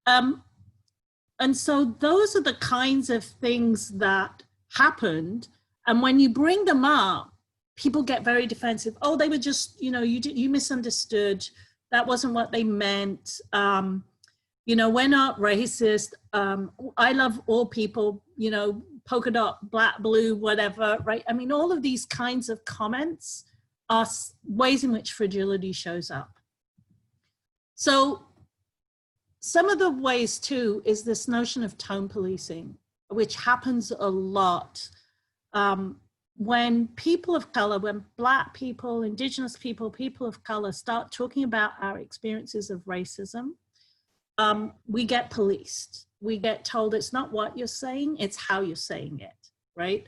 And so those are the kinds of things that happened. And when you bring them up, people get very defensive. Oh, they were just, you know, you misunderstood. That wasn't what they meant. You know, we're not racist. I love all people, you know, polka dot, black, blue, whatever, right? I mean, all of these kinds of comments are ways in which fragility shows up. So some of the ways too is this notion of tone policing, which happens a lot. When people of color, when Black people, Indigenous people, people of color start talking about our experiences of racism, we get policed. We get told it's not what you're saying, it's how you're saying it, right?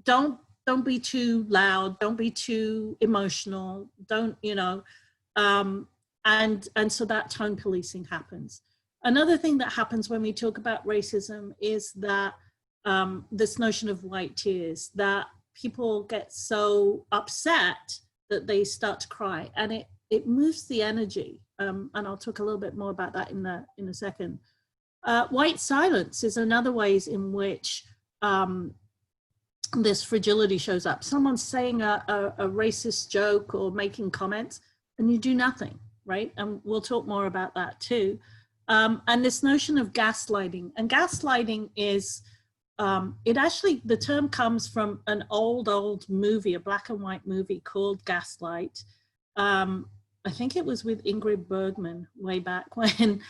Don't be too loud, don't be too emotional, don't, you know, and so that tone policing happens. Another thing that happens when we talk about racism is that this notion of white tears, that people get so upset that they start to cry, and it moves the energy. And I'll talk a little bit more about that in a second. White silence is another ways in which this fragility shows up. Someone's saying a racist joke or making comments, and you do nothing, right? And we'll talk more about that too. And this notion of gaslighting, and gaslighting is, it actually, the term comes from an old movie, a black and white movie called Gaslight. I think it was with Ingrid Bergman way back when,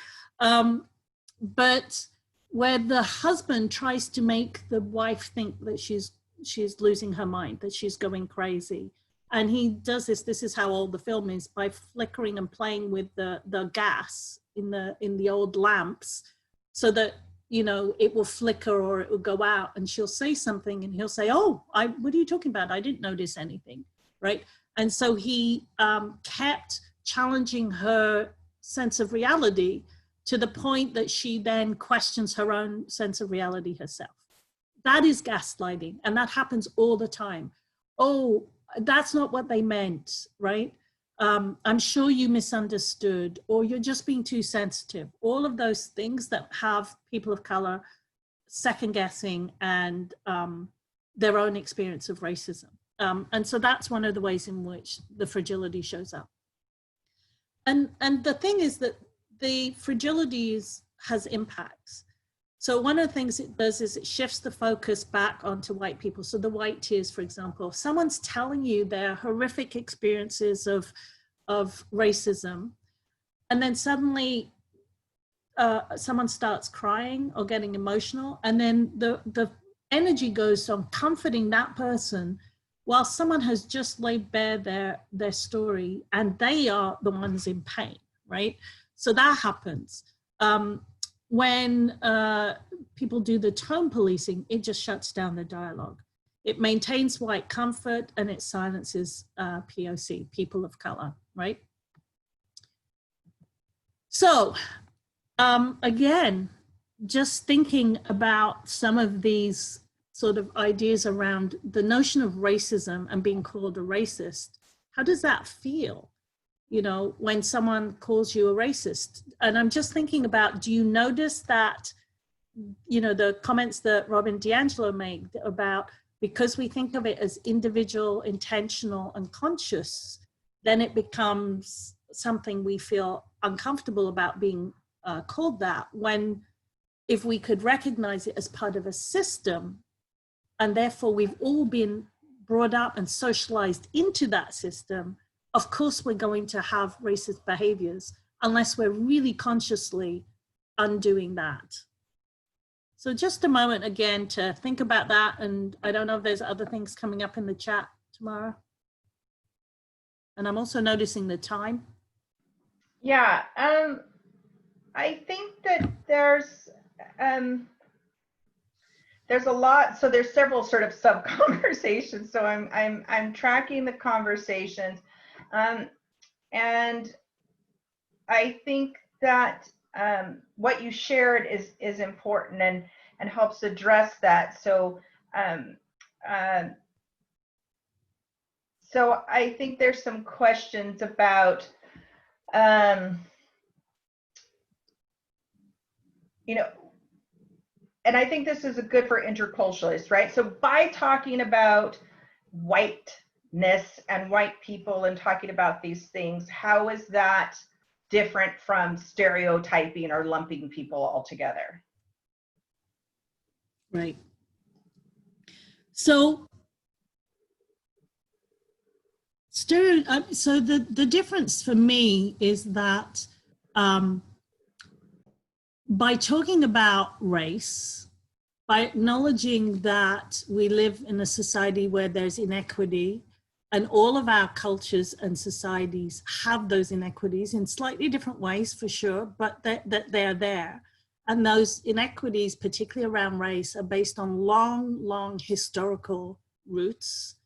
but where the husband tries to make the wife think that she's losing her mind, that she's going crazy. And he does this is how old the film is, by flickering and playing with the gas in the old lamps, so that, you know, it will flicker or it will go out, and she'll say something and he'll say, oh, what are you talking about? I didn't notice anything, right? And so he kept challenging her sense of reality to the point that she then questions her own sense of reality herself. That is gaslighting, and that happens all the time. Oh, that's not what they meant, right? I'm sure you misunderstood, or you're just being too sensitive. All of those things that have people of color second guessing and their own experience of racism. And so that's one of the ways in which the fragility shows up. And the thing is that the fragility has impacts. So one of the things it does is it shifts the focus back onto white people. So the white tears, for example, if someone's telling you their horrific experiences of racism, and then suddenly someone starts crying or getting emotional, and then the energy goes on comforting that person while someone has just laid bare their story, and they are the ones in pain, right? So that happens. When people do the tone policing, it just shuts down the dialogue. It maintains white comfort and it silences POC, people of color, right? So again, just thinking about some of these sort of ideas around the notion of racism and being called a racist, how does that feel? You know, when someone calls you a racist? And I'm just thinking about, do you notice that, you know, the comments that Robin DiAngelo made about, because we think of it as individual, intentional, and conscious, then it becomes something we feel uncomfortable about being called that, when if we could recognize it as part of a system, and therefore we've all been brought up and socialized into that system, of course we're going to have racist behaviors unless we're really consciously undoing that. So just a moment again to think about that. And I don't know if there's other things coming up in the chat tomorrow. And I'm also noticing the time. Yeah, I think that there's a lot, so there's several sort of sub conversations. So I'm tracking the conversations. And I think that what you shared is important and helps address that. So so I think there's some questions about you know, and I think this is a good for interculturalists, right? So by talking about whiteness and white people and talking about these things, how is that different from stereotyping or lumping people all together. Right. So, so the difference for me is that by talking about race, by acknowledging that we live in a society where there's inequity, and all of our cultures and societies have those inequities in slightly different ways for sure, but that they're there. And those inequities, particularly around race, are based on long historical roots.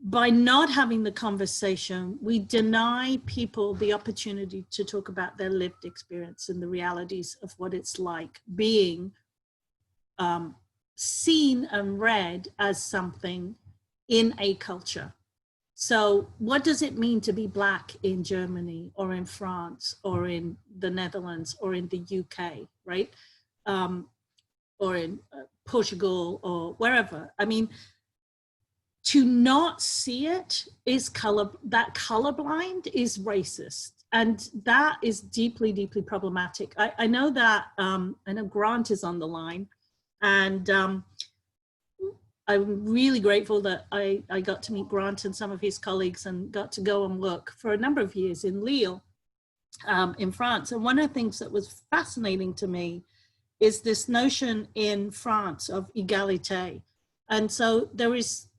By not having the conversation, we deny people the opportunity to talk about their lived experience and the realities of what it's like being seen and read as something in a culture. So what does it mean to be Black in Germany or in France or in the Netherlands or in the UK, right? Or in Portugal or wherever. I mean, to not see it is colorblind is racist. And that is deeply, deeply problematic. I know that, I know Grant is on the line, and I'm really grateful that I got to meet Grant and some of his colleagues and got to go and work for a number of years in Lille, in France. And one of the things that was fascinating to me is this notion in France of égalité. And so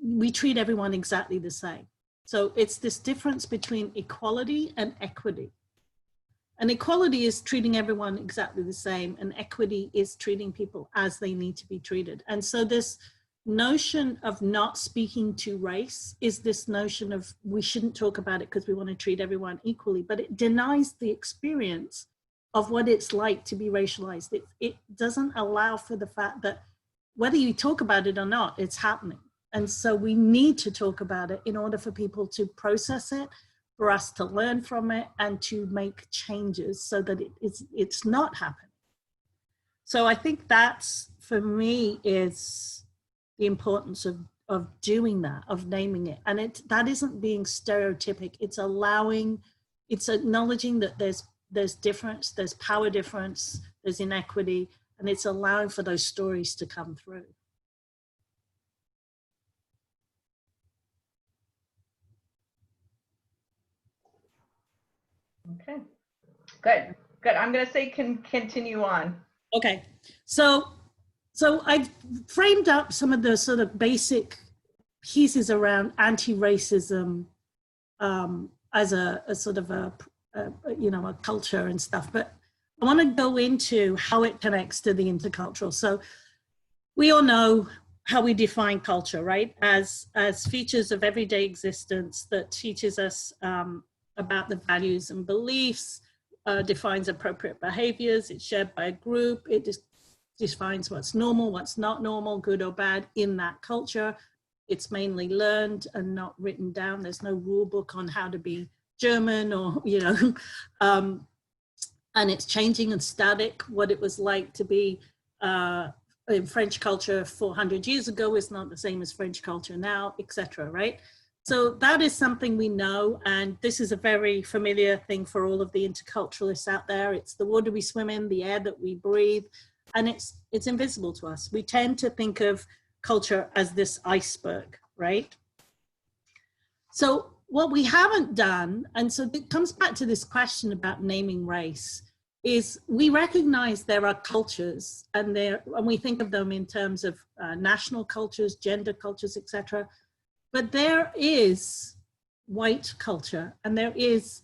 we treat everyone exactly the same. So it's this difference between equality and equity. And equality is treating everyone exactly the same, and equity is treating people as they need to be treated. And so this notion of not speaking to race is this notion of we shouldn't talk about it because we want to treat everyone equally, but it denies the experience of what it's like to be racialized. It doesn't allow for the fact that whether you talk about it or not, it's happening. And so we need to talk about it in order for people to process it, for us to learn from it, and to make changes so that it's not happening. So I think that's, for me, is the importance of doing that, of naming it. And that isn't being stereotypic. It's acknowledging that there's difference, there's power difference, there's inequity, and it's allowing for those stories to come through. Okay, good. I'm going to say continue on. Okay, so I've framed up some of the sort of basic pieces around anti-racism as a sort of a culture and stuff, but I want to go into how it connects to the intercultural. So we all know how we define culture, right? As features of everyday existence that teaches us about the values and beliefs, defines appropriate behaviors, it's shared by a group, it defines what's normal, what's not normal, good or bad in that culture. It's mainly learned and not written down. There's no rule book on how to be German or, and it's changing and static. What it was like to be in French culture 400 years ago is not the same as French culture now, etc. right? So that is something we know, and this is a very familiar thing for all of the interculturalists out there. It's the water we swim in, the air that we breathe, and it's invisible to us. We tend to think of culture as this iceberg, right? So what we haven't done, and so it comes back to this question about naming race, is we recognize there are cultures, and we think of them in terms of national cultures, gender cultures, etc. But there is white culture, and there is,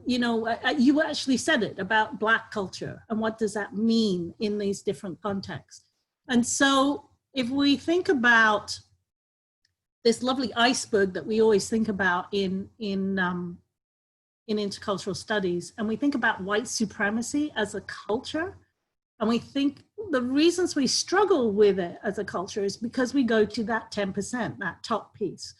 you actually said it about Black culture, and what does that mean in these different contexts? And so if we think about this lovely iceberg that we always think about in intercultural studies, and we think about white supremacy as a culture, and we think the reasons we struggle with it as a culture is because we go to that 10%, that top piece.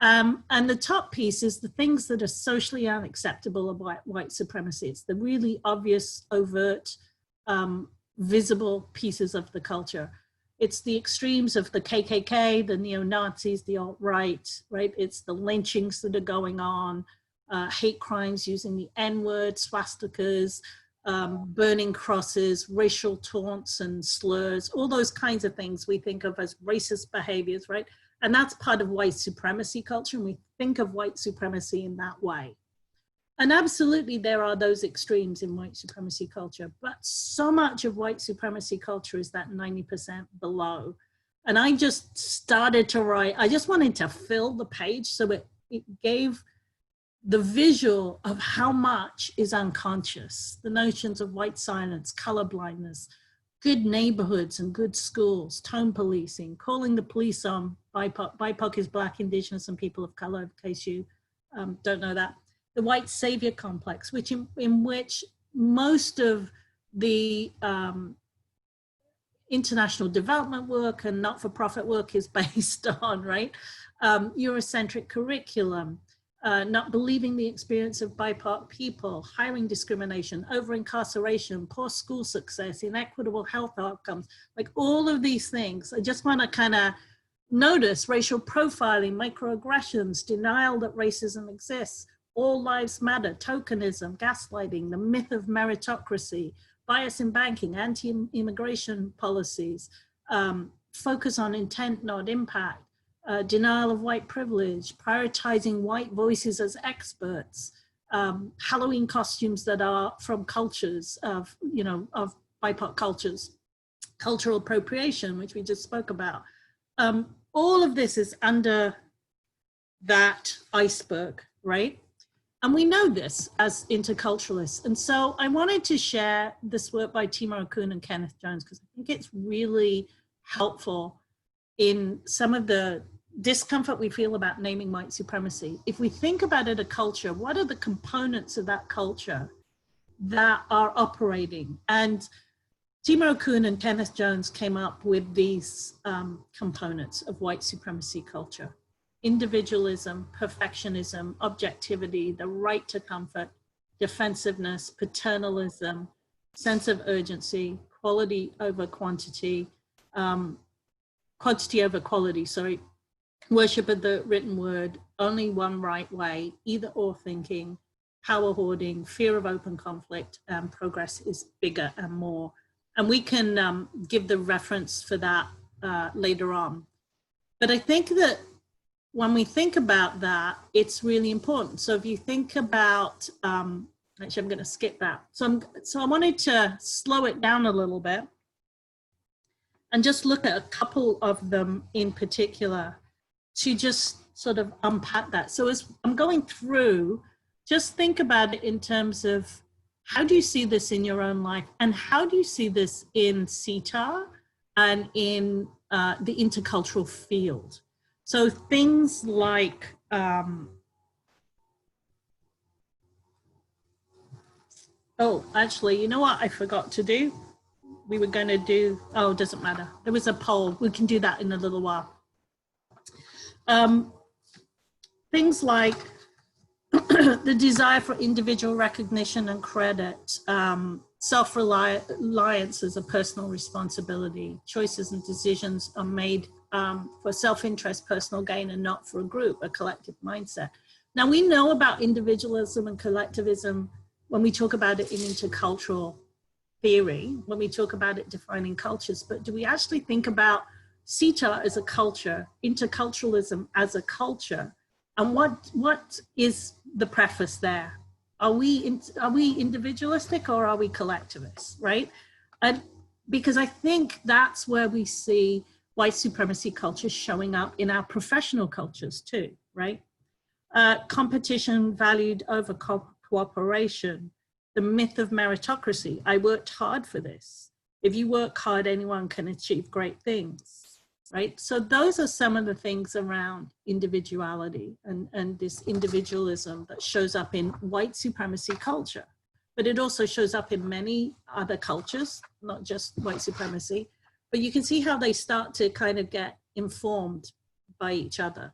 And the top piece is the things that are socially unacceptable about white supremacy. It's the really obvious, overt, visible pieces of the culture. It's the extremes of the KKK, the neo-Nazis, the alt-right, right? It's the lynchings that are going on. hate crimes using the N-word, swastikas, burning crosses, racial taunts and slurs, all those kinds of things we think of as racist behaviors, right? And that's part of white supremacy culture, and we think of white supremacy in that way. And absolutely there are those extremes in white supremacy culture, but so much of white supremacy culture is that 90% below. And I just started to write, I just wanted to fill the page so it gave the visual of how much is unconscious, the notions of white silence, colorblindness, good neighborhoods and good schools, tone policing, calling the police on BIPOC. BIPOC is Black, Indigenous, and people of color, in case you don't know that. The white savior complex, which in which most of the international development work and not-for-profit work is based on, right? Eurocentric curriculum, not believing the experience of BIPOC people, hiring discrimination, over-incarceration, poor school success, inequitable health outcomes, like all of these things. I just want to kind of notice racial profiling, microaggressions, denial that racism exists, all lives matter, tokenism, gaslighting, the myth of meritocracy, bias in banking, anti-immigration policies, focus on intent, not impact, denial of white privilege, prioritizing white voices as experts, Halloween costumes that are from cultures of, of BIPOC cultures, cultural appropriation, which we just spoke about. All of this is under that iceberg, right? And we know this as interculturalists. And so I wanted to share this work by Tamara Thorpe and Kenneth Jones, because I think it's really helpful in some of the discomfort we feel about naming white supremacy. If we think about it, a culture, what are the components of that culture that are operating? And Tamara Thorpe and Kenneth Jones came up with these components of white supremacy culture: individualism, perfectionism, objectivity, the right to comfort, defensiveness, paternalism, sense of urgency, quality over quantity, quantity over quality, sorry, worship of the written word, only one right way, either or thinking, power hoarding, fear of open conflict, and progress is bigger and more. And we can give the reference for that later on. But I think that when we think about that, it's really important. So if you think about, actually I'm going to skip that. So I wanted to slow it down a little bit and just look at a couple of them in particular to just sort of unpack that. So as I'm going through, just think about it in terms of how do you see this in your own life, and how do you see this in SIETAR and in the intercultural field? So things like, oh, actually, you know what I forgot to do? We were going to do, oh, it doesn't matter. There was a poll. We can do that in a little while. Things like the desire for individual recognition and credit, self-reliance as a personal responsibility, choices and decisions are made for self-interest, personal gain, and not for a group, a collective mindset. Now, we know about individualism and collectivism when we talk about it in intercultural theory, when we talk about it defining cultures, but do we actually think about SIETAR as a culture, interculturalism as a culture? And what is the preface there? Are we individualistic or are we collectivists, right? And because I think that's where we see white supremacy culture showing up in our professional cultures too, right? Competition valued over cooperation, the myth of meritocracy. I worked hard for this. If you work hard, anyone can achieve great things, right? So those are some of the things around individuality and this individualism that shows up in white supremacy culture. But it also shows up in many other cultures, not just white supremacy. But you can see how they start to kind of get informed by each other.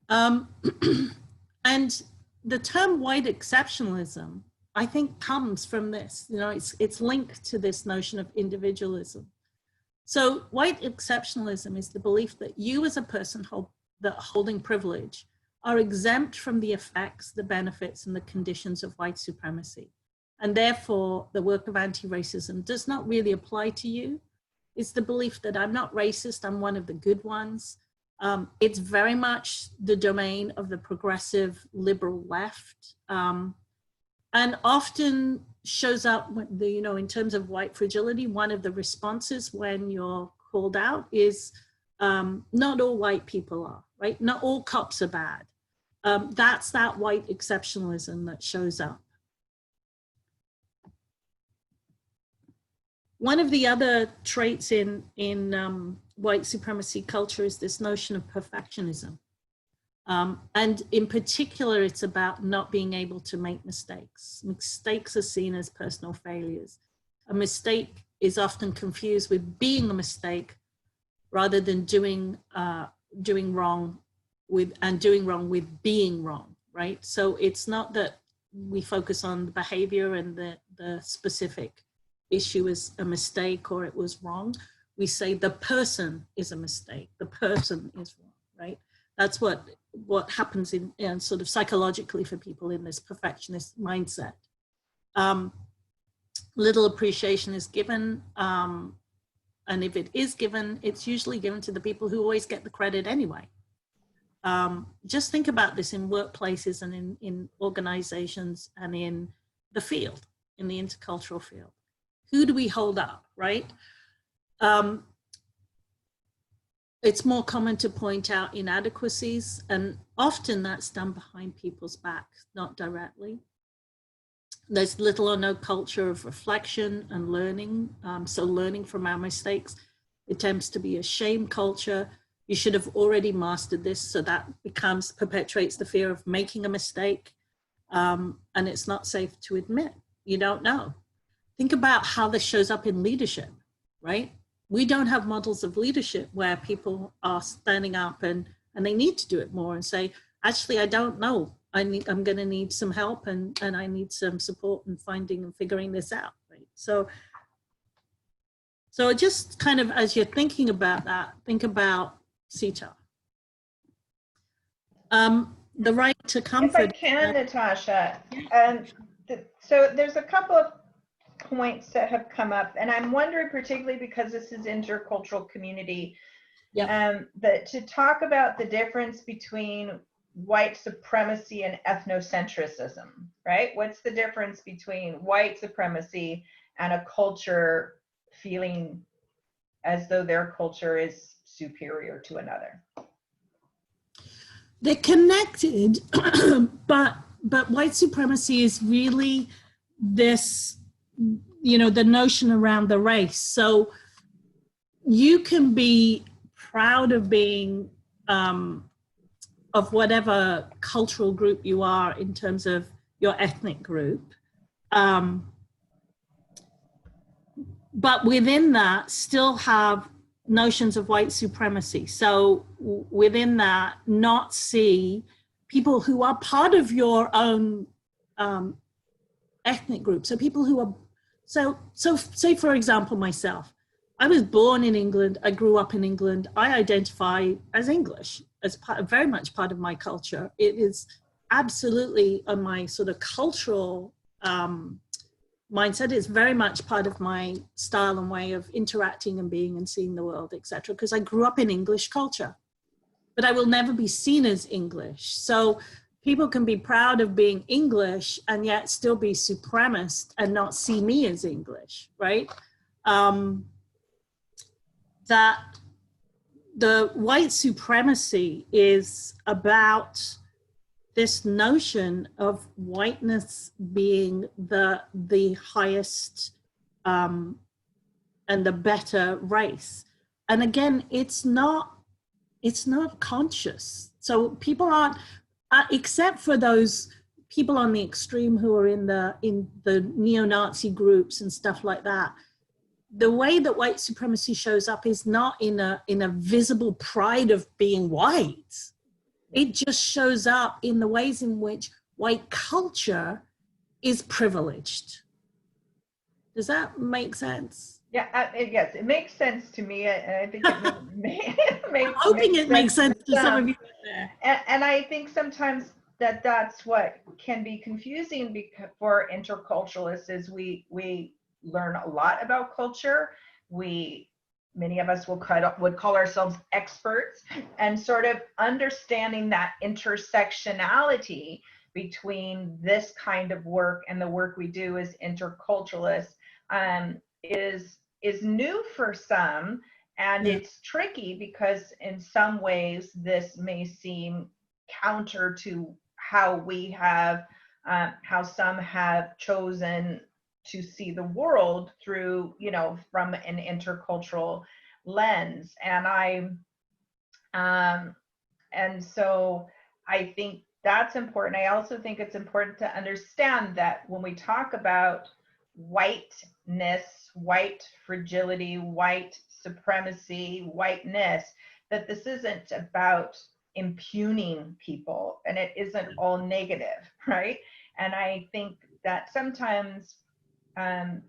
And the term white exceptionalism, I think, comes from this. You know, it's linked to this notion of individualism. So white exceptionalism is the belief that you as a person holding privilege are exempt from the effects, the benefits, and the conditions of white supremacy. And therefore, the work of anti-racism does not really apply to you. It's the belief that I'm not racist, I'm one of the good ones. It's very much the domain of the progressive liberal left, and often shows up, in terms of white fragility. One of the responses when you're called out is, not all white people are, right? Not all cops are bad. That's that white exceptionalism that shows up. One of the other traits in white supremacy culture is this notion of perfectionism. And in particular, it's about not being able to make mistakes. Mistakes are seen as personal failures. A mistake is often confused with being a mistake rather than doing wrong with being wrong, right? So it's not that we focus on the behavior and the specific issue is a mistake or it was wrong. We say the person is a mistake, the person is wrong, right? That's what happens in sort of psychologically for people in this perfectionist mindset. Little appreciation is given, and if it is given, it's usually given to the people who always get the credit anyway. Just think about this in workplaces and in organizations and in the field, in the intercultural field. Who do we hold up, right? It's more common to point out inadequacies, and often that's done behind people's backs, not directly. There's little or no culture of reflection and learning. So learning from our mistakes, it tends to be a shame culture. You should have already mastered this, so that perpetuates the fear of making a mistake. And it's not safe to admit you don't know. Think about how this shows up in leadership, right? We don't have models of leadership where people are standing up and they need to do it more and say, actually, I don't know. I'm going to need some help and I need some support in finding and figuring this out, right? So just kind of, as you're thinking about that, think about SIETAR. The right to comfort. If I can, Natasha, so there's a couple of points that have come up, and I'm wondering, particularly because this is intercultural community, that to talk about the difference between white supremacy and ethnocentrism, right? What's the difference between white supremacy and a culture feeling as though their culture is superior to another? They're connected, but white supremacy is really this, the notion around the race. So you can be proud of being of whatever cultural group you are in terms of your ethnic group. But within that, still have notions of white supremacy. So within that, not see people who are part of your own ethnic group. So people who are, so say for example, myself, I was born in England, I grew up in England, I identify as English, as very much part of my culture. It is absolutely on my sort of cultural mindset. It's very much part of my style and way of interacting and being and seeing the world, etc. Because I grew up in English culture, but I will never be seen as English. So people can be proud of being English and yet still be supremacist and not see me as English, right? That the white supremacy is about this notion of whiteness being the highest and the better race. And again, it's not conscious. So people aren't, except for those people on the extreme who are in the neo-Nazi groups and stuff like that, the way that white supremacy shows up is not in a visible pride of being white. It just shows up in the ways in which white culture is privileged. Does that make sense? Yeah, yes, it makes sense to me, and I think it Hoping makes it makes sense to some of some. you out there. And I think sometimes that's what can be confusing for interculturalists is we learn a lot about culture. Many of us would call ourselves experts, and sort of understanding that intersectionality between this kind of work and the work we do as interculturalists is new for some, and Yeah. it's tricky because in some ways this may seem counter to how we have how some have chosen to see the world through, from an intercultural lens. And so I think that's important. I also think it's important to understand that when we talk about whiteness, white fragility, white supremacy, whiteness, that this isn't about impugning people, and it isn't all negative, right? And I think that sometimes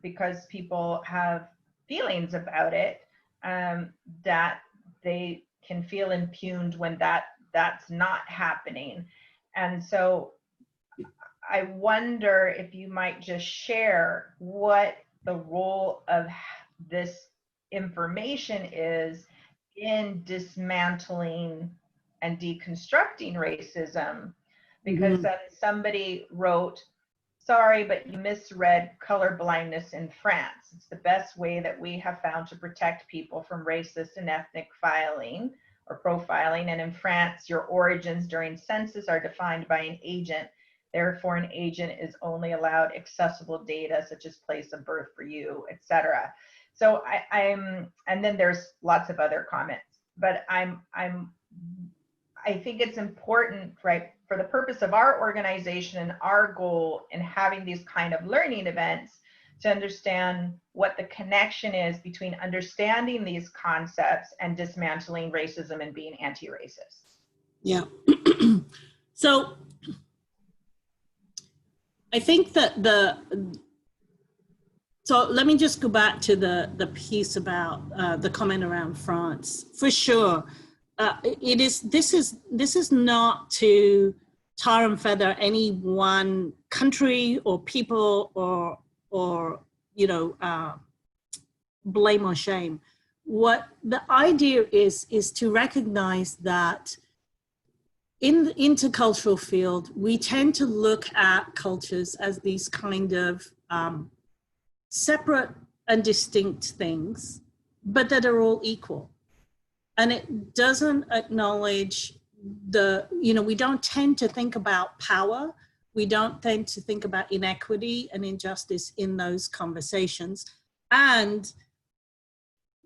because people have feelings about it, that they can feel impugned when that's not happening. And so I wonder if you might just share what the role of this information is in dismantling and deconstructing racism. Because somebody wrote, "Sorry, but you misread color blindness in France. It's the best way that we have found to protect people from racist and ethnic filing or profiling. And in France, your origins during census are defined by an agent. Therefore, an agent is only allowed accessible data such as place of birth for you, etc." So and then there's lots of other comments, but I think it's important, right, for the purpose of our organization and our goal in having these kind of learning events, to understand what the connection is between understanding these concepts and dismantling racism and being anti-racist. Yeah. So I think that so let me just go back to the piece about the comment around France. For sure, this is not to tar and feather any one country or people or blame or shame. What the idea is to recognize that in the intercultural field, we tend to look at cultures as these kind of separate and distinct things, but that are all equal. And it doesn't acknowledge we don't tend to think about power. We don't tend to think about inequity and injustice in those conversations. And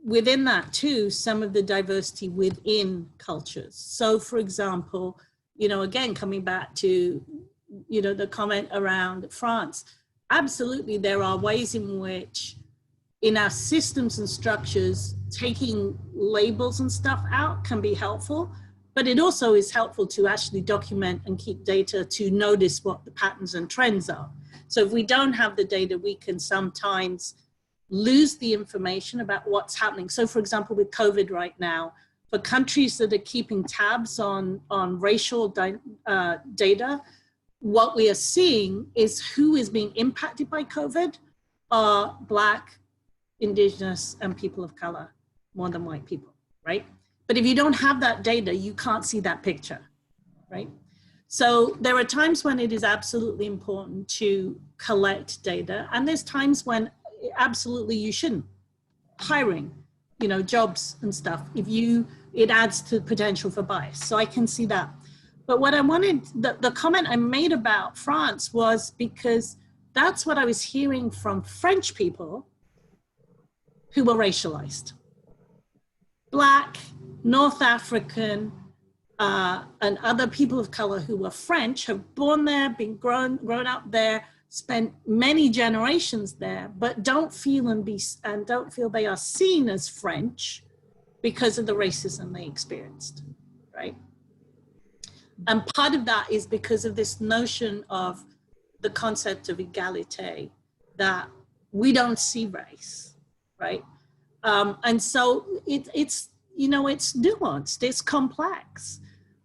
within that too, some of the diversity within cultures. So for example, again, coming back to, the comment around France, absolutely there are ways in which in our systems and structures, taking labels and stuff out can be helpful, but it also is helpful to actually document and keep data to notice what the patterns and trends are. So if we don't have the data, we can sometimes lose the information about what's happening. So for example, with COVID right now, for countries that are keeping tabs on racial data, what we are seeing is who is being impacted by COVID are Black, Indigenous, and people of color, more than white people, right? But if you don't have that data, you can't see that picture, right? So there are times when it is absolutely important to collect data, and there's times when absolutely you shouldn't. Hiring, jobs and stuff, it adds to the potential for bias. So I can see that. But what I wanted, the comment I made about France was because that's what I was hearing from French people who were racialized. Black, North African, and other people of color who were French, have born there, been grown up there, spent many generations there, but don't feel they are seen as French because of the racism they experienced, right? And part of that is because of this notion of the concept of egalite, that we don't see race, right? And so it's, you know, it's nuanced, it's complex.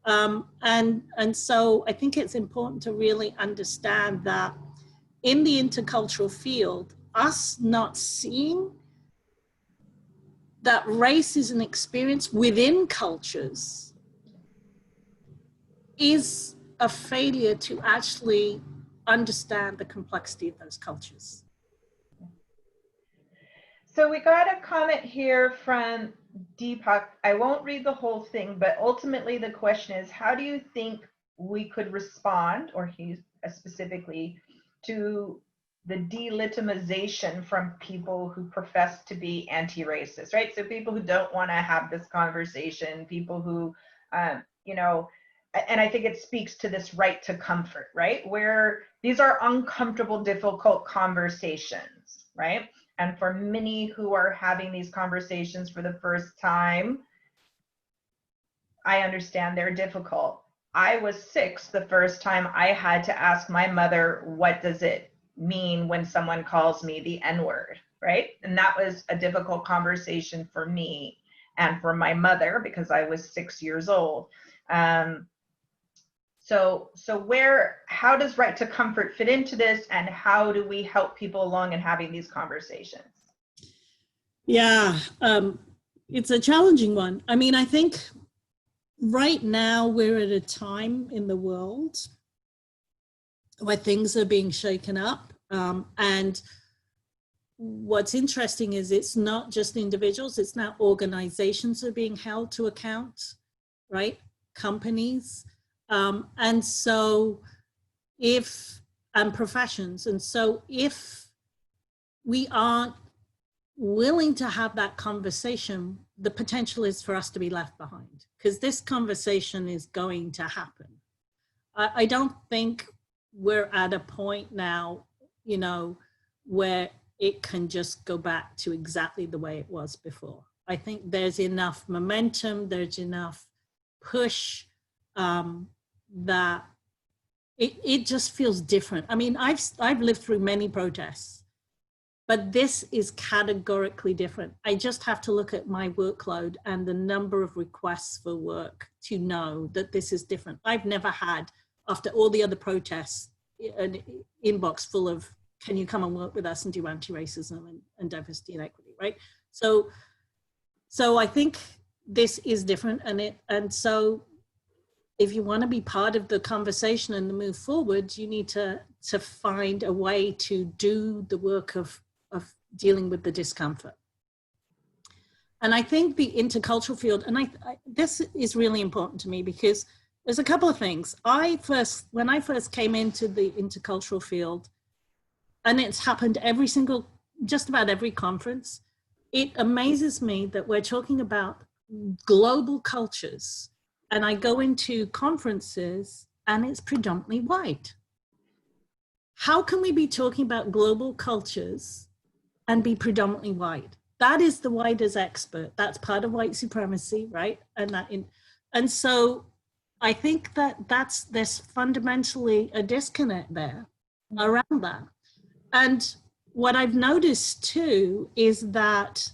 And so I think it's important to really understand that in the intercultural field, us not seeing that race is an experience within cultures is a failure to actually understand the complexity of those cultures. So we got a comment here from Deepak. I won't read the whole thing, but ultimately the question is, how do you think we could respond, or he specifically, to the delegitimization from people who profess to be anti-racist, right? So people who don't want to have this conversation, people who, you know, and I think it speaks to this right to comfort, right? Where these are uncomfortable, difficult conversations, right? And for many who are having these conversations for the first time, I understand they're difficult. I was 6 the first time I had to ask my mother, what does it mean when someone calls me the N-word, right? And that was a difficult conversation for me and for my mother because I was 6 years old. So how does right to comfort fit into this, and how do we help people along in having these conversations? Yeah, it's a challenging one. I mean, I think right now we're at a time in the world where things are being shaken up. And what's interesting is it's not just individuals, it's now organizations are being held to account, right? Companies. And so and professions. And so if we aren't willing to have that conversation, the potential is for us to be left behind, because this conversation is going to happen. I don't think we're at a point now, you know, where it can just go back to exactly the way it was before. I think there's enough momentum, there's enough push that it just feels different. I mean, I've lived through many protests, but this is categorically different. I just have to look at my workload and the number of requests for work to know that this is different. I've never had, after all the other protests, an inbox full of, can you come and work with us and do anti-racism and diversity and equity, right? So I think this is different, and so if you want to be part of the conversation and the move forward, you need to find a way to do the work of dealing with the discomfort. And I think the intercultural field, and this is really important to me because there's a couple of things. When I first came into the intercultural field, and it's happened just about every conference, it amazes me that we're talking about global cultures, and I go into conferences and it's predominantly white. How can we be talking about global cultures and be predominantly white? That is the white as expert. That's part of white supremacy, right? And so I think there's fundamentally a disconnect there around that. And what I've noticed too is that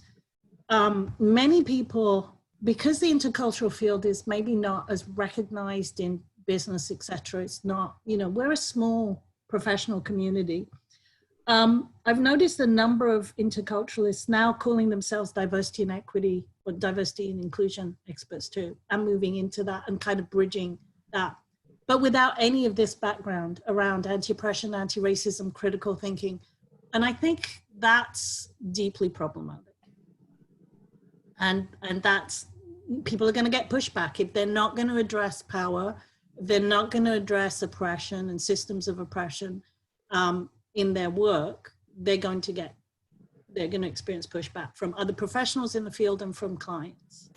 many people, because the intercultural field is maybe not as recognized in business, etc., it's not, you know, we're a small professional community. I've noticed a number of interculturalists now calling themselves diversity and equity, or diversity and inclusion experts too, and moving into that and kind of bridging that, but without any of this background around anti-oppression, anti-racism, critical thinking. And I think that's deeply problematic. And that's, people are going to get pushback if they're not going to address power, if they're not going to address oppression and systems of oppression in their work, they're going to experience pushback from other professionals in the field and from clients.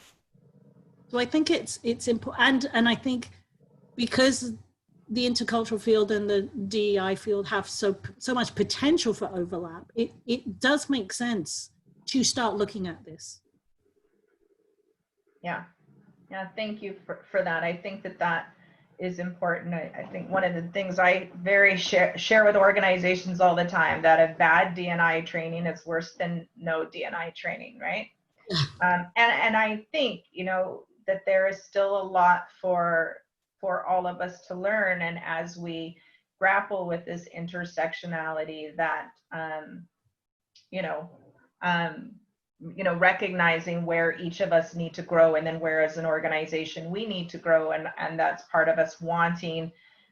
So I think it's important, and I think because the intercultural field and the DEI field have so much potential for overlap, it does make sense to start looking at this. Yeah, thank you for that. I think that is important. I think one of the things I share with organizations all the time, that a bad D&I training is worse than no D&I training, right? And I think, you know, that there is still a lot for all of us to learn, and as we grapple with this intersectionality, that recognizing where each of us need to grow, and then where as an organization we need to grow, and that's part of us wanting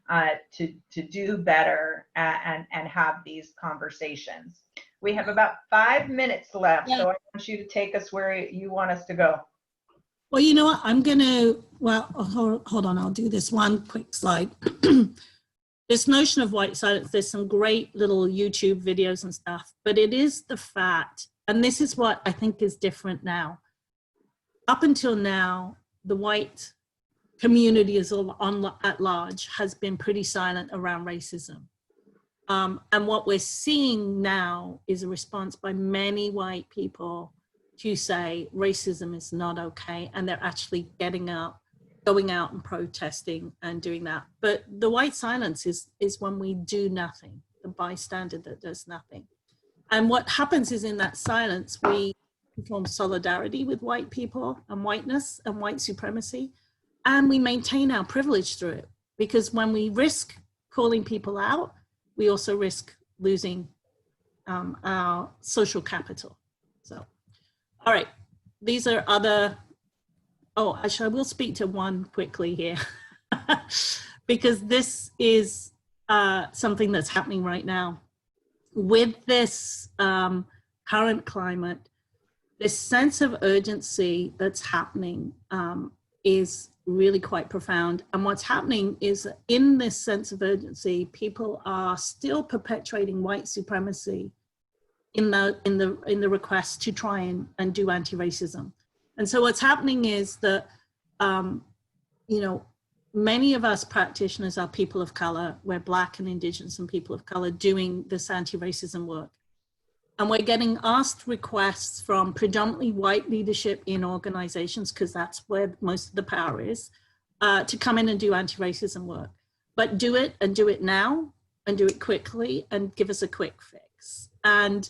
to do better and have these conversations. We have about 5 minutes left, so I want you to take us where you want us to go. Well, you know what, I'm gonna, well, hold on, I'll do this one quick slide. This notion of white silence, there's some great little YouTube videos and stuff, but it is the fact, and this is what I think is different now. Up until now, the white community at large has been pretty silent around racism. And what we're seeing now is a response by many white people to say racism is not okay, and they're actually getting up, going out and protesting and doing that. But the white silence is when we do nothing, the bystander that does nothing. And what happens is, in that silence, we form solidarity with white people and whiteness and white supremacy, and we maintain our privilege through it. Because when we risk calling people out, we also risk losing our social capital. So, all right, these are other, oh, actually, I will speak to one quickly here, because this is something that's happening right now. With this current climate, this sense of urgency that's happening is really quite profound. And what's happening is, in this sense of urgency, people are still perpetuating white supremacy in the request to try and do anti-racism. And so what's happening is that, you know, many of us practitioners are people of color. We're Black and Indigenous and people of color doing this anti-racism work. And we're getting asked requests from predominantly white leadership in organizations, because that's where most of the power is, to come in and do anti-racism work. But do it, and do it now, and do it quickly, and give us a quick fix. And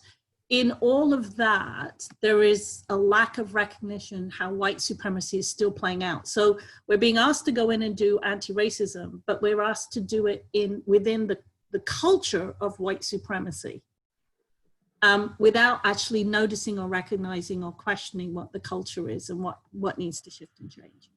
in all of that, there is a lack of recognition how white supremacy is still playing out. So we're being asked to go in and do anti-racism, but we're asked to do it within the culture of white supremacy, without actually noticing or recognizing or questioning what the culture is and what needs to shift and change.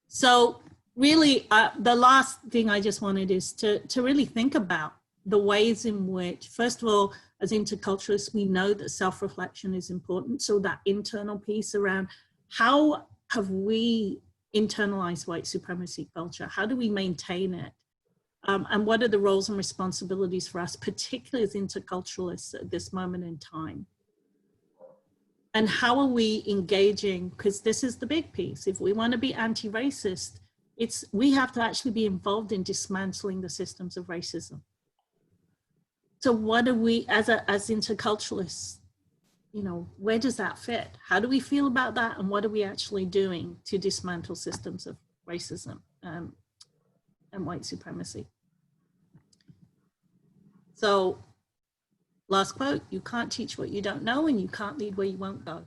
So really, the last thing I just wanted is to really think about the ways in which, first of all, as interculturalists, we know that self-reflection is important. So that internal piece around how have we internalized white supremacy culture? How do we maintain it? And what are the roles and responsibilities for us, particularly as interculturalists at this moment in time? And how are we engaging? Because this is the big piece. If we want to be anti-racist, we have to actually be involved in dismantling the systems of racism. So what are we, as interculturalists, you know, where does that fit? How do we feel about that? And what are we actually doing to dismantle systems of racism and white supremacy? So last quote, you can't teach what you don't know, and you can't lead where you won't go.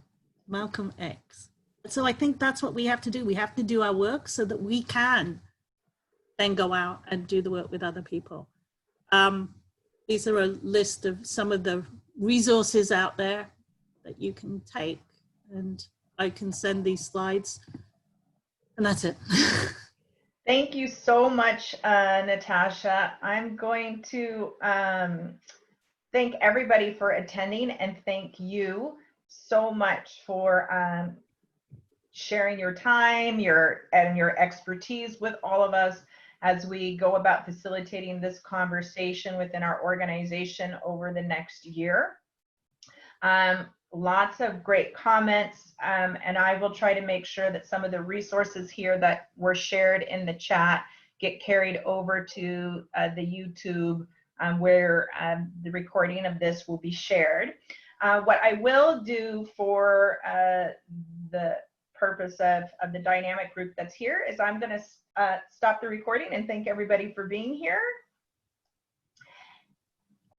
Malcolm X. So I think that's what we have to do. We have to do our work so that we can then go out and do the work with other people. These are a list of some of the resources out there that you can take, and I can send these slides, and that's it. Thank you so much, Natasha. I'm going to thank everybody for attending, and thank you so much for sharing your time, your expertise with all of us as we go about facilitating this conversation within our organization over the next year. Lots of great comments, and I will try to make sure that some of the resources here that were shared in the chat get carried over to the YouTube, where the recording of this will be shared. What I will do for the purpose of the dynamic group that's here is I'm going to stop the recording and thank everybody for being here.